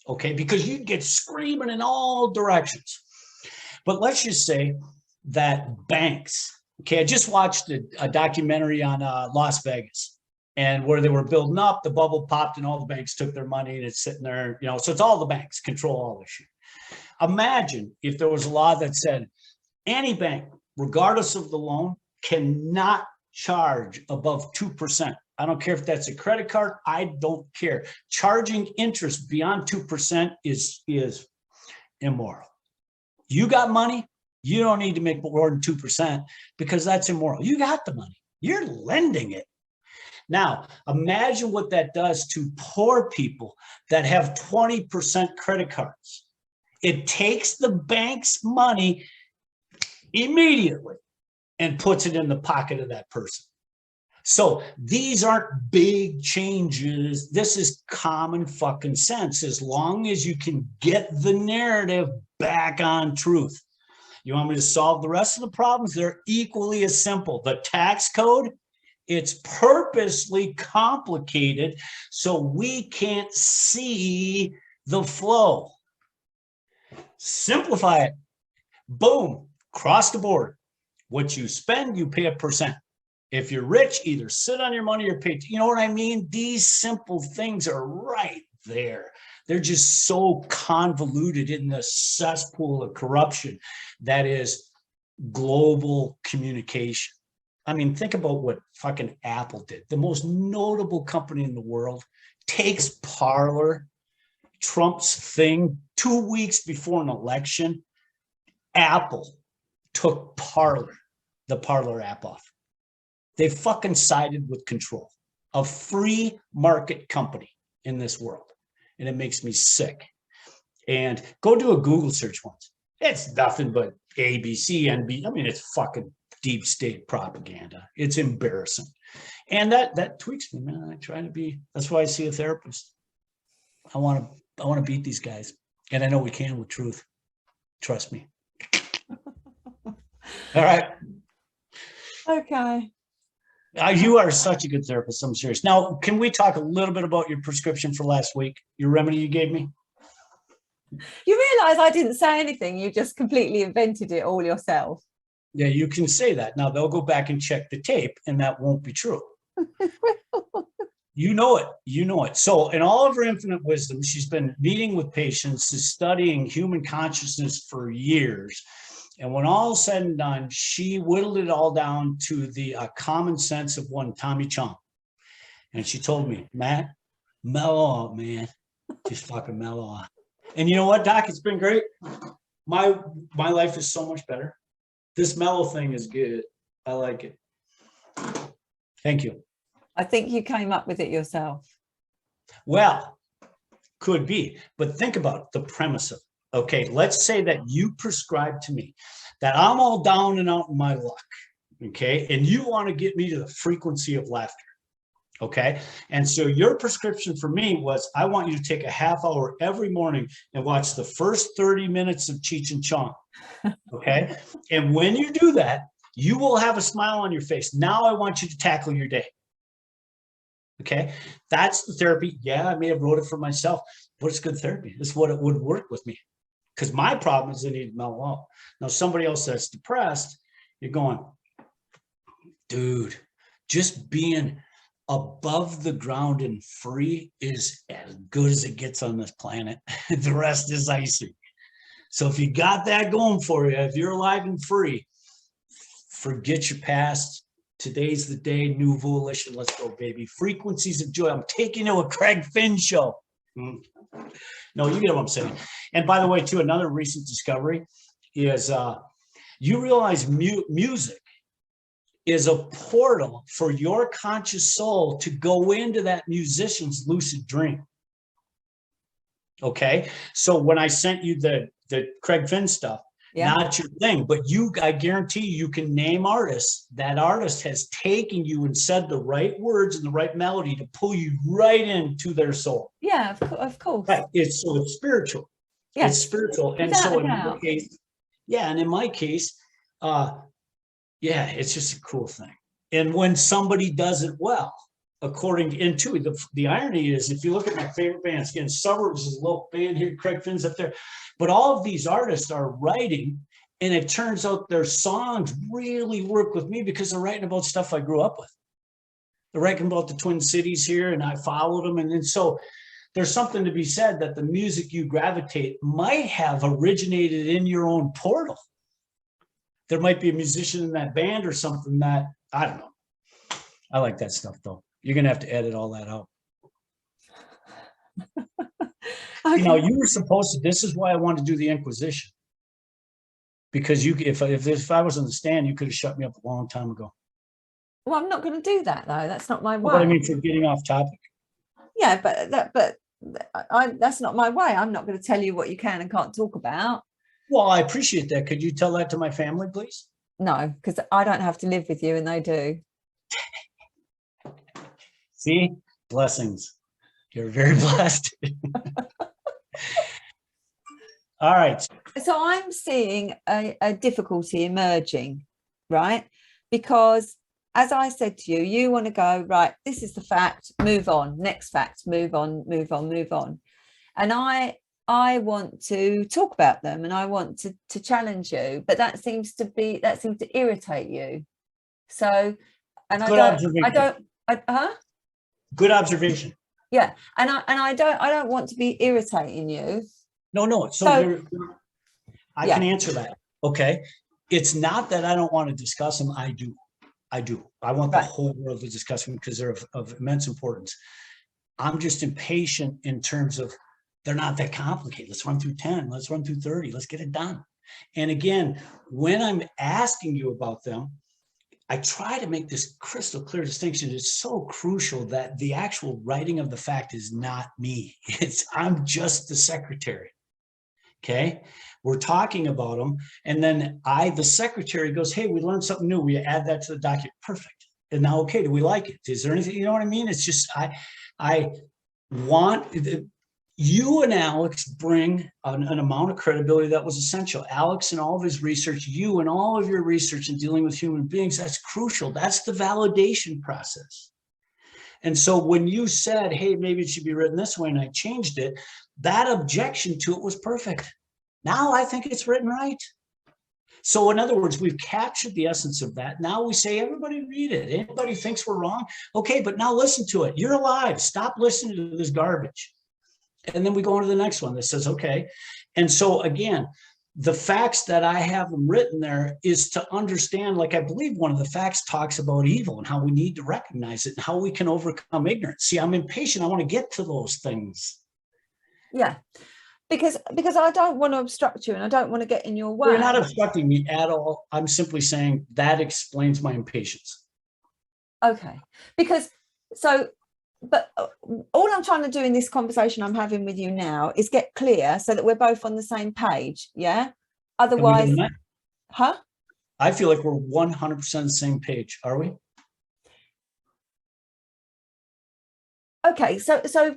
okay? Because you get screaming in all directions. But let's just say that banks, okay, I just watched a documentary on Las Vegas, and where they were building up, the bubble popped and all the banks took their money and it's sitting there, so it's all the banks control all this shit. Imagine if there was a law that said any bank, regardless of the loan, cannot charge above 2%. I don't care if that's a credit card. I don't care. Charging interest beyond 2% is immoral. You got money, you don't need to make more than 2% because that's immoral. You got the money. You're lending it. Now, imagine what that does to poor people that have 20% credit cards. It takes the bank's money immediately and puts it in the pocket of that person. So these aren't big changes. This is common fucking sense, as long as you can get the narrative back on truth. You want me to solve the rest of the problems? They're equally as simple. The tax code, it's purposely complicated so we can't see the flow. Simplify it. Boom, across the board. What you spend, you pay a percent. If you're rich, either sit on your money or pay. You know what I mean? These simple things are right there. They're just so convoluted in the cesspool of corruption that is global communication. I mean, think about what fucking Apple did. The most notable company in the world takes Parler, Trump's thing, 2 weeks before an election. Apple took Parler, the Parler app, off. They fucking sided with control, a free market company in this world. And it makes me sick. And go do a Google search once. It's nothing but ABC, NBC. I mean, it's fucking deep state propaganda. It's embarrassing. And that tweaks me, man. I try to be, that's why I see a therapist. I want to beat these guys. And I know we can with truth. Trust me. All right. Okay. You are such a good therapist. I'm serious. Now, can we talk a little bit about your prescription for last week? Your remedy you gave me? You realize I didn't say anything. You just completely invented it all yourself. Yeah, you can say that. Now, they'll go back and check the tape, and that won't be true. You know it. You know it. So in all of her infinite wisdom, she's been meeting with patients, studying human consciousness for years. And when all is said and done, she whittled it all down to the common sense of one Tommy Chong. And she told me, Matt, mellow out, man. Just fucking mellow out. And you know what, Doc? It's been great. My life is so much better. This mellow thing is good. I like it. Thank you. I think you came up with it yourself. Well, could be. But think about the premise of it. Okay, let's say that you prescribe to me that I'm all down and out in my luck, okay? And you want to get me to the frequency of laughter, okay? And so your prescription for me was, I want you to take a half hour every morning and watch the first 30 minutes of Cheech and Chong, okay? And when you do that, you will have a smile on your face. Now I want you to tackle your day, okay? That's the therapy. Yeah, I may have wrote it for myself, but it's good therapy. It's what it would work with me. Because my problem is I need to mellow out. Now, somebody else that's depressed, you're going, dude, just being above the ground and free is as good as it gets on this planet. The rest is icing. So if you got that going for you, if you're alive and free, forget your past. Today's the day, new volition. Let's go, baby. Frequencies of joy. I'm taking you to a Craig Finn show. No, you get what I'm saying. And by the way, too, another recent discovery is you realize music is a portal for your conscious soul to go into that musician's lucid dream. Okay, so when I sent you the Craig Finn stuff, not your thing, but I guarantee you can name artists. That artist has taken you and said the right words and the right melody to pull you right into their soul. Yeah, of course. Right. It's spiritual. Yes. It's spiritual. And so in my case, and in my case, it's just a cool thing. And when somebody does it well, according into the irony is, if you look at my favorite bands, again, Suburbs is a local band here, Craig Finn's up there, but all of these artists are writing, and it turns out their songs really work with me because they're writing about stuff I grew up with. They're writing about the Twin Cities here, and I followed them. And then so there's something to be said that the music you gravitate might have originated in your own portal. There might be a musician in that band or something that, I don't know. I like that stuff though. You're going to have to edit all that out. Okay. You know, you were supposed to, this is why I wanted to do the Inquisition. Because you, if I was on the stand, you could have shut me up a long time ago. Well, I'm not going to do that though. That's not my way. But I mean, for getting off topic. Yeah, that's not my way. I'm not going to tell you what you can and can't talk about. Well, I appreciate that. Could you tell that to my family, please? No, because I don't have to live with you and they do. See, blessings. You're very blessed. All right. So I'm seeing a difficulty emerging, right? Because as I said to you, you want to go, right, this is the fact, move on, next fact, move on, move on, move on. And I want to talk about them and I want to challenge you, but that seems to irritate you. So, and Good observation. Yeah. And I don't want to be irritating you. No. So I can answer that. Okay. It's not that I don't want to discuss them. I do. I want the whole world to discuss them because they're of immense importance. I'm just impatient in terms of they're not that complicated. Let's run through 10. Let's run through 30. Let's get it done. And again, when I'm asking you about them, I try to make this crystal clear distinction. It's so crucial that the actual writing of the fact is not me. I'm just the secretary. Okay. We're talking about them. And then the secretary goes, hey, we learned something new. We add that to the document. Perfect. And now, okay, do we like it? Is there anything, you know what I mean? It's just, I want you and Alex bring an amount of credibility that was essential. Alex and all of his research, you and all of your research in dealing with human beings, that's crucial. That's the validation process. And so when you said, hey, maybe it should be written this way, and I changed it, that objection to it was perfect. Now I think it's written right. So in other words, we've captured the essence of that. Now we say, everybody read it. Anybody thinks we're wrong? Okay, but now listen to it. You're alive. Stop listening to this garbage. And then we go on to the next one that says, okay. And so again, the facts that I have them written there is to understand, like I believe one of the facts talks about evil and how we need to recognize it and how we can overcome ignorance. See, I'm impatient. I want to get to those things. Yeah, because I don't want to obstruct you and I don't want to get in your way. You're not obstructing me at all. I'm simply saying that explains my impatience. Okay, but all I'm trying to do in this conversation I'm having with you now is get clear so that we're both on the same page. Yeah. Otherwise, I feel like we're 100% the same page. Are we? Okay. So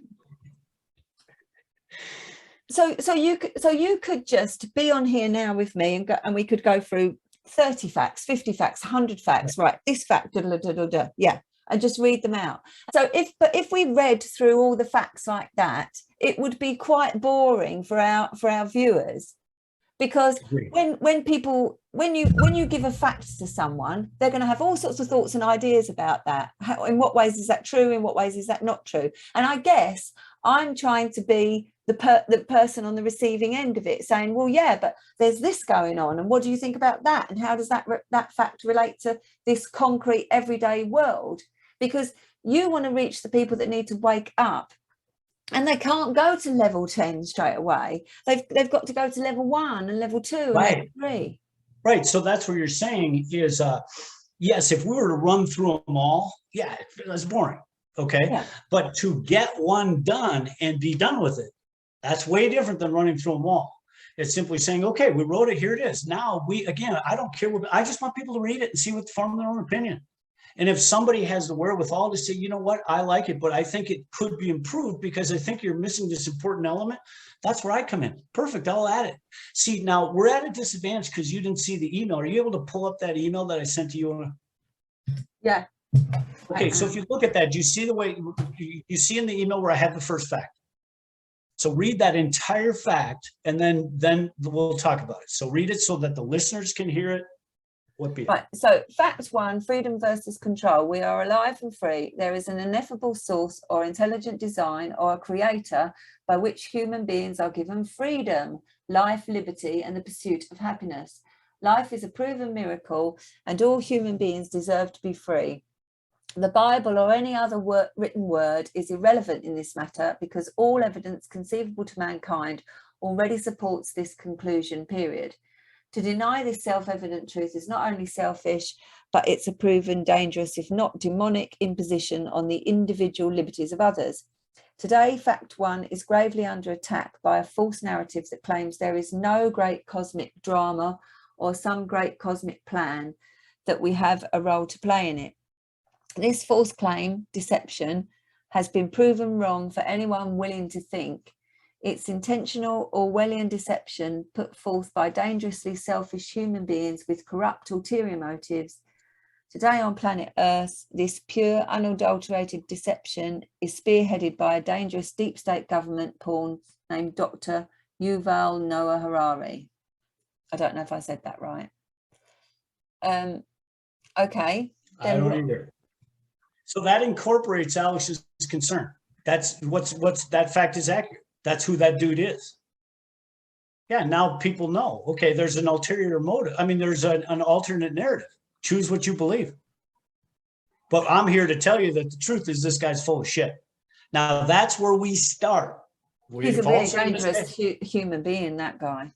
you could just be on here now with me and we could go through 30 facts, 50 facts, 100 facts. Right. This fact. Yeah. And just read them out. So if we read through all the facts like that, it would be quite boring for our viewers, because when you give a fact to someone, they're going to have all sorts of thoughts and ideas about that. In what ways is that true? In what ways is that not true? And I guess I'm trying to be the person on the receiving end of it, saying, well, yeah, but there's this going on, and what do you think about that? And how does that fact relate to this concrete everyday world? Because you want to reach the people that need to wake up, and they can't go to level 10 straight away. They've got to go to level 1 and level 2 and level 3. Right. So that's what you're saying is, yes, if we were to run through them all, yeah, that's boring. Okay. Yeah. But to get one done and be done with it, that's way different than running through them all. It's simply saying, okay, we wrote it, here it is. Now I don't care. I just want people to read it and see what form their own opinion. And if somebody has the wherewithal to say, you know what, I like it, but I think it could be improved because I think you're missing this important element, that's where I come in. Perfect, I'll add it. See, now we're at a disadvantage because you didn't see the email. Are you able to pull up that email that I sent to you? Yeah. Okay, so if you look at that, do you see the way you see in the email where I have the first fact? So read that entire fact, and then we'll talk about it. So read it so that the listeners can hear it. What be it? Right. So fact one, freedom versus control. We are alive and free. There is an ineffable source or intelligent design or a creator by which human beings are given freedom, life, liberty, and the pursuit of happiness. Life is a proven miracle, and all human beings deserve to be free. The Bible or any other written word is irrelevant in this matter because all evidence conceivable to mankind already supports this conclusion, period. To deny this self-evident truth is not only selfish, but it's a proven dangerous, if not demonic, imposition on the individual liberties of others. Today, fact one is gravely under attack by a false narrative that claims there is no great cosmic drama or some great cosmic plan, that we have a role to play in it. This false claim, deception, has been proven wrong for anyone willing to think. It's intentional Orwellian deception put forth by dangerously selfish human beings with corrupt ulterior motives. Today on planet Earth, this pure, unadulterated deception is spearheaded by a dangerous deep state government pawn named Dr. Yuval Noah Harari. I don't know if I said that right. Okay. I don't either. So that incorporates Alex's concern. That's that fact is accurate. That's who that dude is. Yeah, now people know. Okay, there's an ulterior motive. I mean, there's an alternate narrative. Choose what you believe. But I'm here to tell you that the truth is this guy's full of shit. Now that's where we start. He's a really dangerous human being, that guy.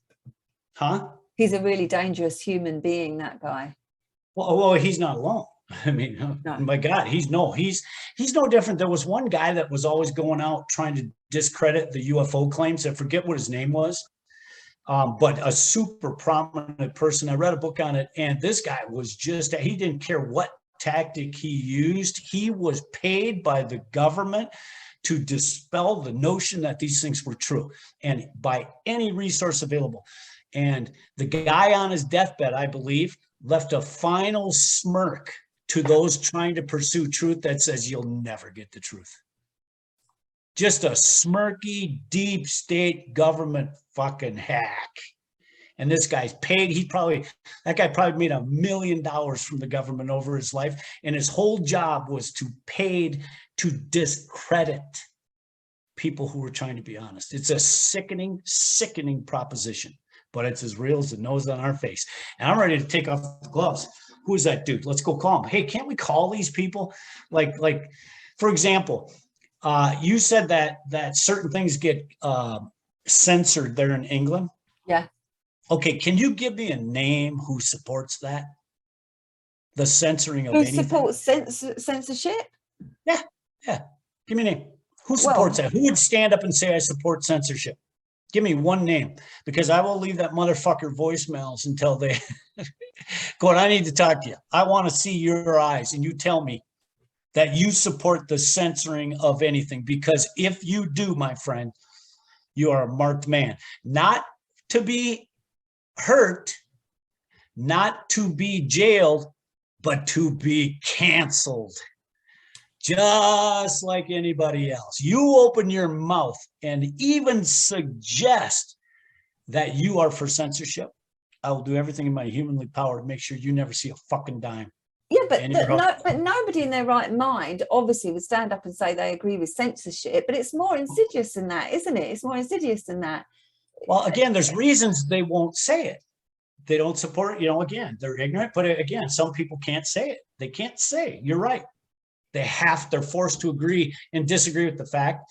Huh? He's a really dangerous human being, that guy. Well, he's not alone. I mean, no. My God, he's no different. There was one guy that was always going out trying to discredit the UFO claims. I forget what his name was, but a super prominent person. I read a book on it, and this guy was he didn't care what tactic he used. He was paid by the government to dispel the notion that these things were true, and by any resource available. And the guy on his deathbed, I believe, left a final smirk to those trying to pursue truth that says you'll never get the truth. Just a smirky, deep state government fucking hack. And this guy's paid. That guy probably made $1 million from the government over his life. And his whole job was paid to discredit people who were trying to be honest. It's a sickening, sickening proposition, but it's as real as the nose on our face. And I'm ready to take off the gloves. Who is that dude? Let's go call him. Hey, can't we call these people? Like, for example, you said that certain things get censored there in England. Yeah. Okay, can you give me a name who supports that? The censoring of anything? Who supports censorship? Yeah. Give me a name. Who supports that? Who would stand up and say, I support censorship? Give me one name, because I will leave that motherfucker voicemails until they go on. I need to talk to you. I want to see your eyes, and you tell me that you support the censoring of anything, because if you do, my friend, you are a marked man. Not to be hurt, not to be jailed, but to be canceled. Just like anybody else. You open your mouth and even suggest that you are for censorship, I will do everything in my humanly power to make sure you never see a fucking dime. Yeah, but nobody in their right mind obviously would stand up and say they agree with censorship, but it's more insidious than that, isn't it? It's more insidious than that. Well, again, there's reasons they won't say it. They don't support, again, they're ignorant, but again, some people can't say it. They can't say, you're right. They're forced to agree and disagree with the fact.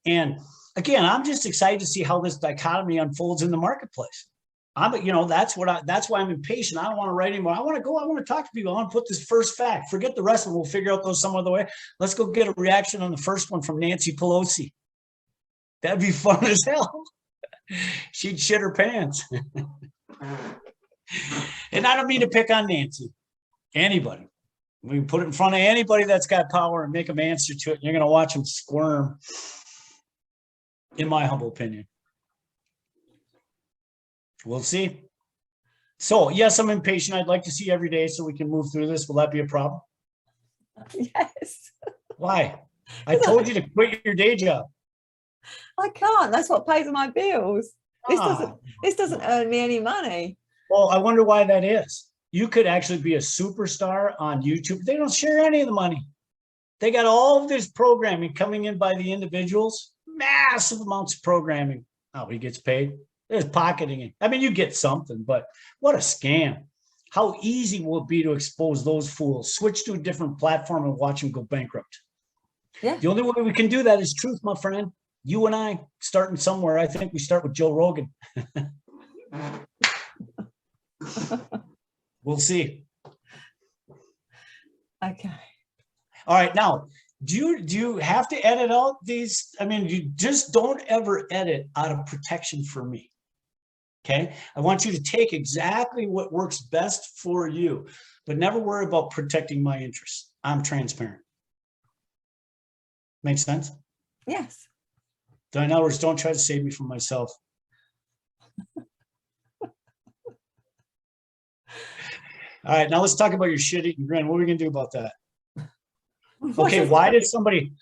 And again, I'm just excited to see how this dichotomy unfolds in the marketplace. That's why I'm impatient. I don't want to write anymore. I want to talk to people. I want to put this first fact. Forget the rest of them. We'll figure out those some other way. Let's go get a reaction on the first one from Nancy Pelosi. That'd be fun as hell. She'd shit her pants. And I don't mean to pick on Nancy. Anybody. We can put it in front of anybody that's got power and make them answer to it. And you're going to watch them squirm, in my humble opinion. We'll see. So, yes, I'm impatient. I'd like to see every day so we can move through this. Will that be a problem? Yes. Why? I told you to quit your day job. I can't. That's what pays my bills. This Ah, doesn't earn me any money. well, I wonder why that is. You could actually be a superstar on YouTube. They don't share any of the money. They got all of this programming coming in by the individuals, massive amounts of programming. Oh, he gets paid. There's pocketing it. I mean, you get something, but what a scam. How easy will it be to expose those fools? Switch to a different platform and watch them go bankrupt. Yeah. The only way we can do that is truth, my friend. You and I starting somewhere. I think we start with Joe Rogan. We'll see. Okay. All right. Now, do you have to edit out these? I mean, you just don't ever edit out of protection for me. Okay. I want you to take exactly what works best for you, but never worry about protecting my interests. I'm transparent. Makes sense? Yes. In other words, don't try to save me from myself. All right, now let's talk about your shit-eating grin. What are we gonna do about that? Okay, why does somebody,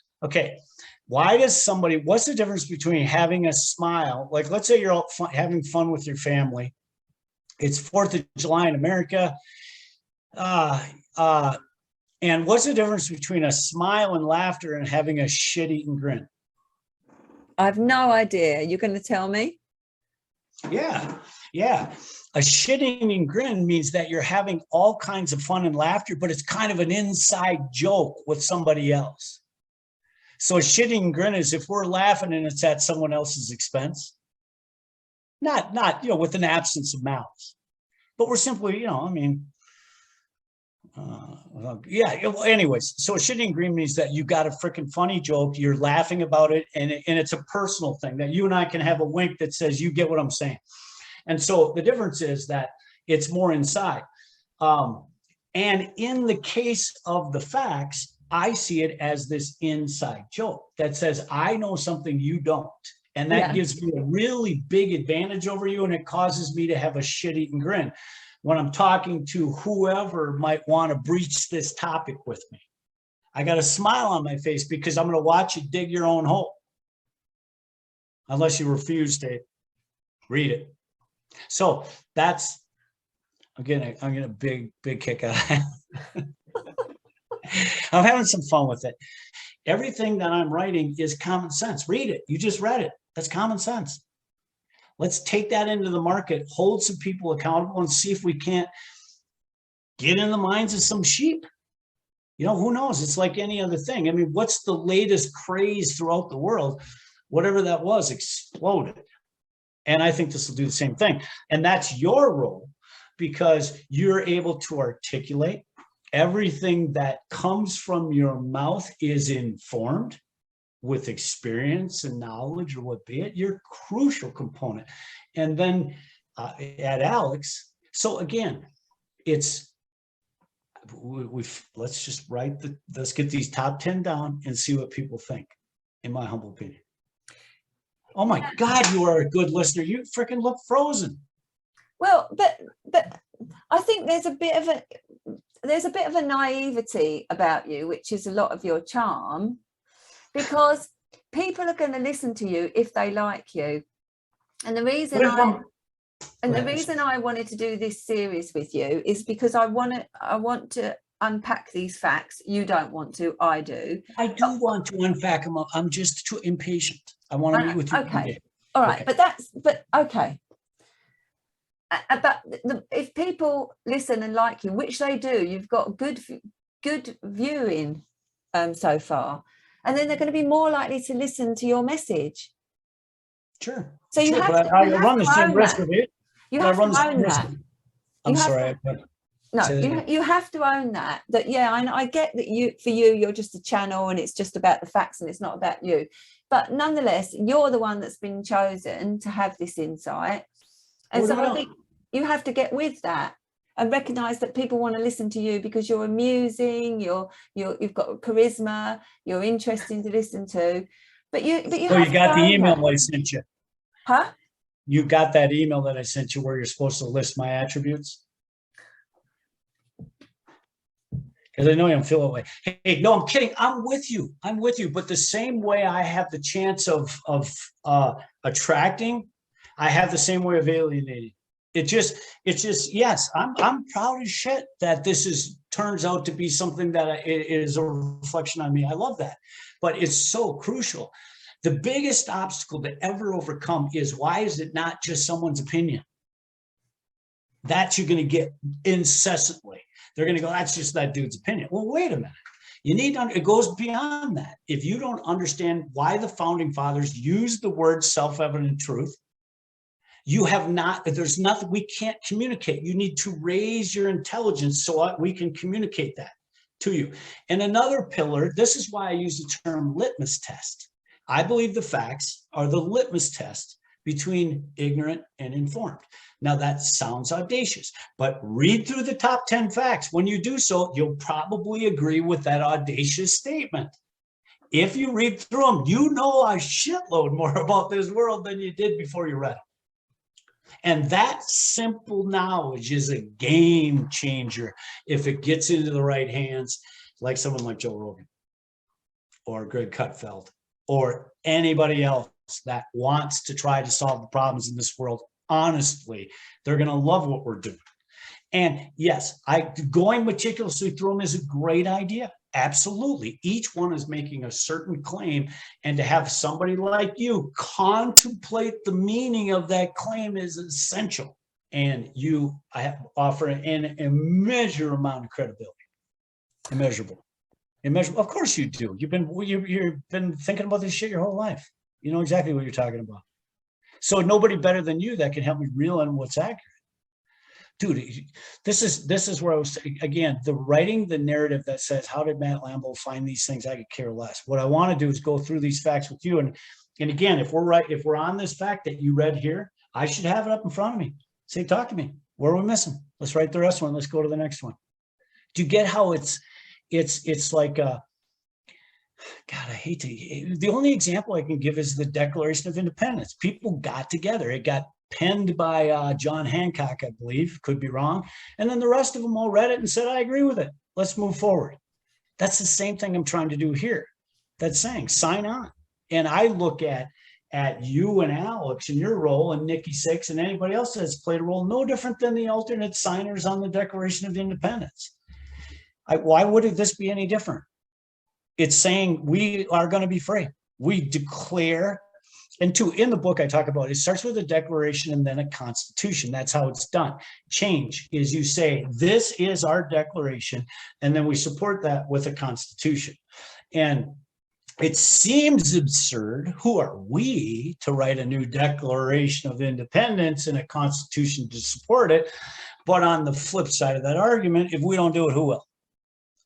what's the difference between having a smile? Like, let's say you're out having fun with your family. It's 4th of July in America. And what's the difference between a smile and laughter and having a shit-eating grin? I have no idea. You're going to tell me? Yeah. A shit-eating grin means that you're having all kinds of fun and laughter, but it's kind of an inside joke with somebody else. So a shit-eating grin is if we're laughing and it's at someone else's expense. Not with an absence of malice, but we're simply, anyways, so a shitting green means that you got a freaking funny joke, you're laughing about it, and it's a personal thing that you and I can have a wink that says you get what I'm saying. And so the difference is that it's more inside. And in the case of the facts, I see it as this inside joke that says I know something you don't, and that gives me a really big advantage over you, and it causes me to have a shit-eating grin when I'm talking to whoever might want to breach this topic with me. I got a smile on my face because I'm going to watch you dig your own hole. Unless you refuse to read it. So that's, again, I'm getting a big kick out of it. I'm having some fun with it. Everything that I'm writing is common sense. Read it. You just read it. That's common sense. Let's take that into the market, hold some people accountable, and see if we can't get in the minds of some sheep. Who knows? It's like any other thing. I mean, what's the latest craze throughout the world? Whatever that was exploded. And I think this will do the same thing. And that's your role, because you're able to articulate. Everything that comes from your mouth is informed with experience and knowledge, or what be it. You're a crucial component. And then at Alex, so again, it's let's just let's get these top 10 down and see what people think, in my humble opinion. Oh my God, you are a good listener. You freaking look frozen. Well, but I think there's a bit of a naivety about you, which is a lot of your charm, because people are going to listen to you if they like you. And the reason I wanted to do this series with you is because I want to unpack these facts. You don't want to, I do. I do want to unpack them. I'm just too impatient. I want to meet with you. Okay. All right. Okay. But okay. But if people listen and like you, which they do, you've got good viewing so far, and then they're going to be more likely to listen to your message. Sure. So you have to run the same risk of it. You have to own that. I'm sorry. You have to own that. I get that you're just a channel and it's just about the facts and it's not about you. But nonetheless, you're the one that's been chosen to have this insight. And so I think you have to get with that and recognize that people want to listen to you because you're amusing, you've got charisma, you're interesting to listen to. But you got the email that I sent you. Huh? You got that email that I sent you where you're supposed to list my attributes? because I know you don't feel that way. Hey, no, I'm kidding. I'm with you. I'm with you. But the same way I have the chance of attracting, I have the same way of alienating. It's just, yes, I'm proud as shit that this turns out to be something that is a reflection on me. I love that. But it's so crucial. The biggest obstacle to ever overcome is, why is it not just someone's opinion? That you're going to get incessantly. They're going to go, that's just that dude's opinion. Well, wait a minute. You need to, it goes beyond that. If you don't understand why the founding fathers used the word self-evident truth, you have not, there's nothing, we can't communicate. You need to raise your intelligence so we can communicate that to you. And another pillar, this is why I use the term litmus test. I believe the facts are the litmus test between ignorant and informed. Now that sounds audacious, but read through the top 10 facts. When you do so, you'll probably agree with that audacious statement. If you read through them, you know a shitload more about this world than you did before you read it. And that simple knowledge is a game changer if it gets into the right hands, like someone like Joe Rogan or Greg Cutfeld or anybody else that wants to try to solve the problems in this world. Honestly, they're going to love what we're doing. And yes, going meticulously through them is a great idea. Absolutely. Each one is making a certain claim, and to have somebody like you contemplate the meaning of that claim is essential. And I offer an immeasurable amount of credibility. Immeasurable. Of course you do. You've been thinking about this shit your whole life. You know exactly what you're talking about. So nobody better than you that can help me reel in what's accurate. Dude, this is where I was, again, writing the narrative that says, how did Matt Lambeau find these things? I could care less. What I want to do is go through these facts with you. And again, if we're on this fact that you read here, I should have it up in front of me. Say, talk to me. Where are we missing? Let's write the rest one. Let's go to the next one. Do you get how it's like, God, I hate to, the only example I can give is the Declaration of Independence. People got together. It got penned by John Hancock, I believe, could be wrong. And then the rest of them all read it and said, I agree with it. Let's move forward. That's the same thing I'm trying to do here. That's saying, sign on. And I look at you and Alex and your role, and Nikki Six and anybody else that's played a role, no different than the alternate signers on the Declaration of Independence. Why would this be any different? It's saying we are going to be free. We declare. And in the book I talk about, it starts with a declaration and then a constitution. That's how it's done. Change is you say, this is our declaration, and then we support that with a constitution. And it seems absurd. Who are we to write a new Declaration of Independence and a constitution to support it? But on the flip side of that argument, if we don't do it, who will?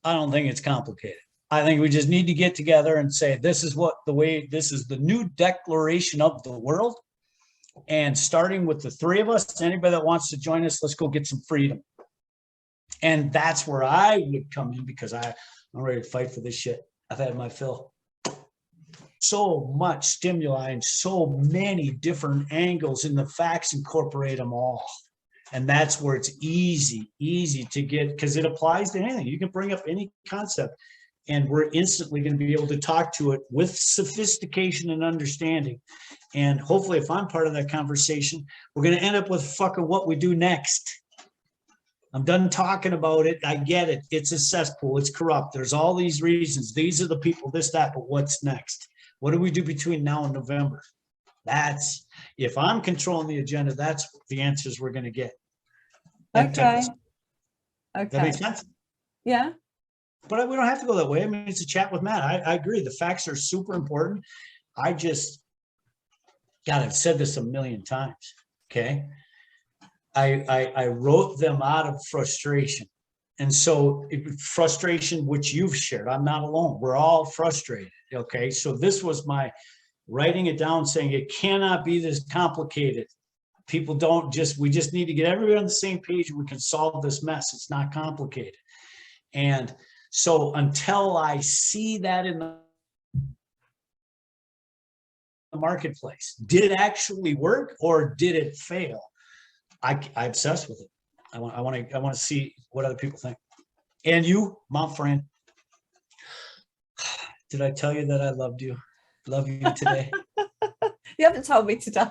I don't think it's complicated. I think we just need to get together and say, this is the new declaration of the world. And starting with the three of us, anybody that wants to join us, let's go get some freedom. And that's where I would come in, because I'm ready to fight for this shit. I've had my fill. So much stimuli and so many different angles, and the facts incorporate them all. And that's where it's easy to get, because it applies to anything. You can bring up any concept, and we're instantly going to be able to talk to it with sophistication and understanding. And hopefully, if I'm part of that conversation, we're going to end up with fucking what we do next. I'm done talking about it. I get it. It's a cesspool. It's corrupt. There's all these reasons. These are the people, this, that, but what's next? What do we do between now and November? If I'm controlling the agenda, that's the answers we're going to get. Okay. That makes sense? Yeah. But we don't have to go that way. I mean, it's a chat with Matt. I agree. The facts are super important. God, I've said this a million times. Okay. I wrote them out of frustration. And so frustration, which you've shared, I'm not alone. We're all frustrated. Okay. So this was my writing it down, saying it cannot be this complicated. People we just need to get everybody on the same page and we can solve this mess. It's not complicated. And so until I see that in the marketplace, did it actually work or did it fail? I obsess with it. I want to see what other people think. And you, my friend, did I tell you that I loved you? Love you today. You haven't told me today.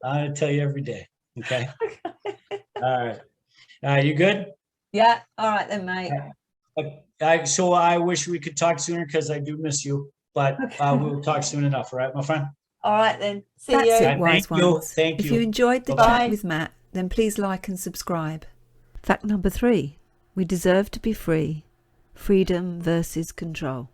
I tell you every day. Okay. All right. You good? Yeah. All right then, mate. So I wish we could talk sooner because I do miss you, but we'll talk soon enough. All right, my friend. All right then. See That's you. it, wise Thank you. ones. Thank If you. you enjoyed the Bye-bye. chat with Matt, then please like and subscribe. Fact number 3. We deserve to be free. Freedom versus control.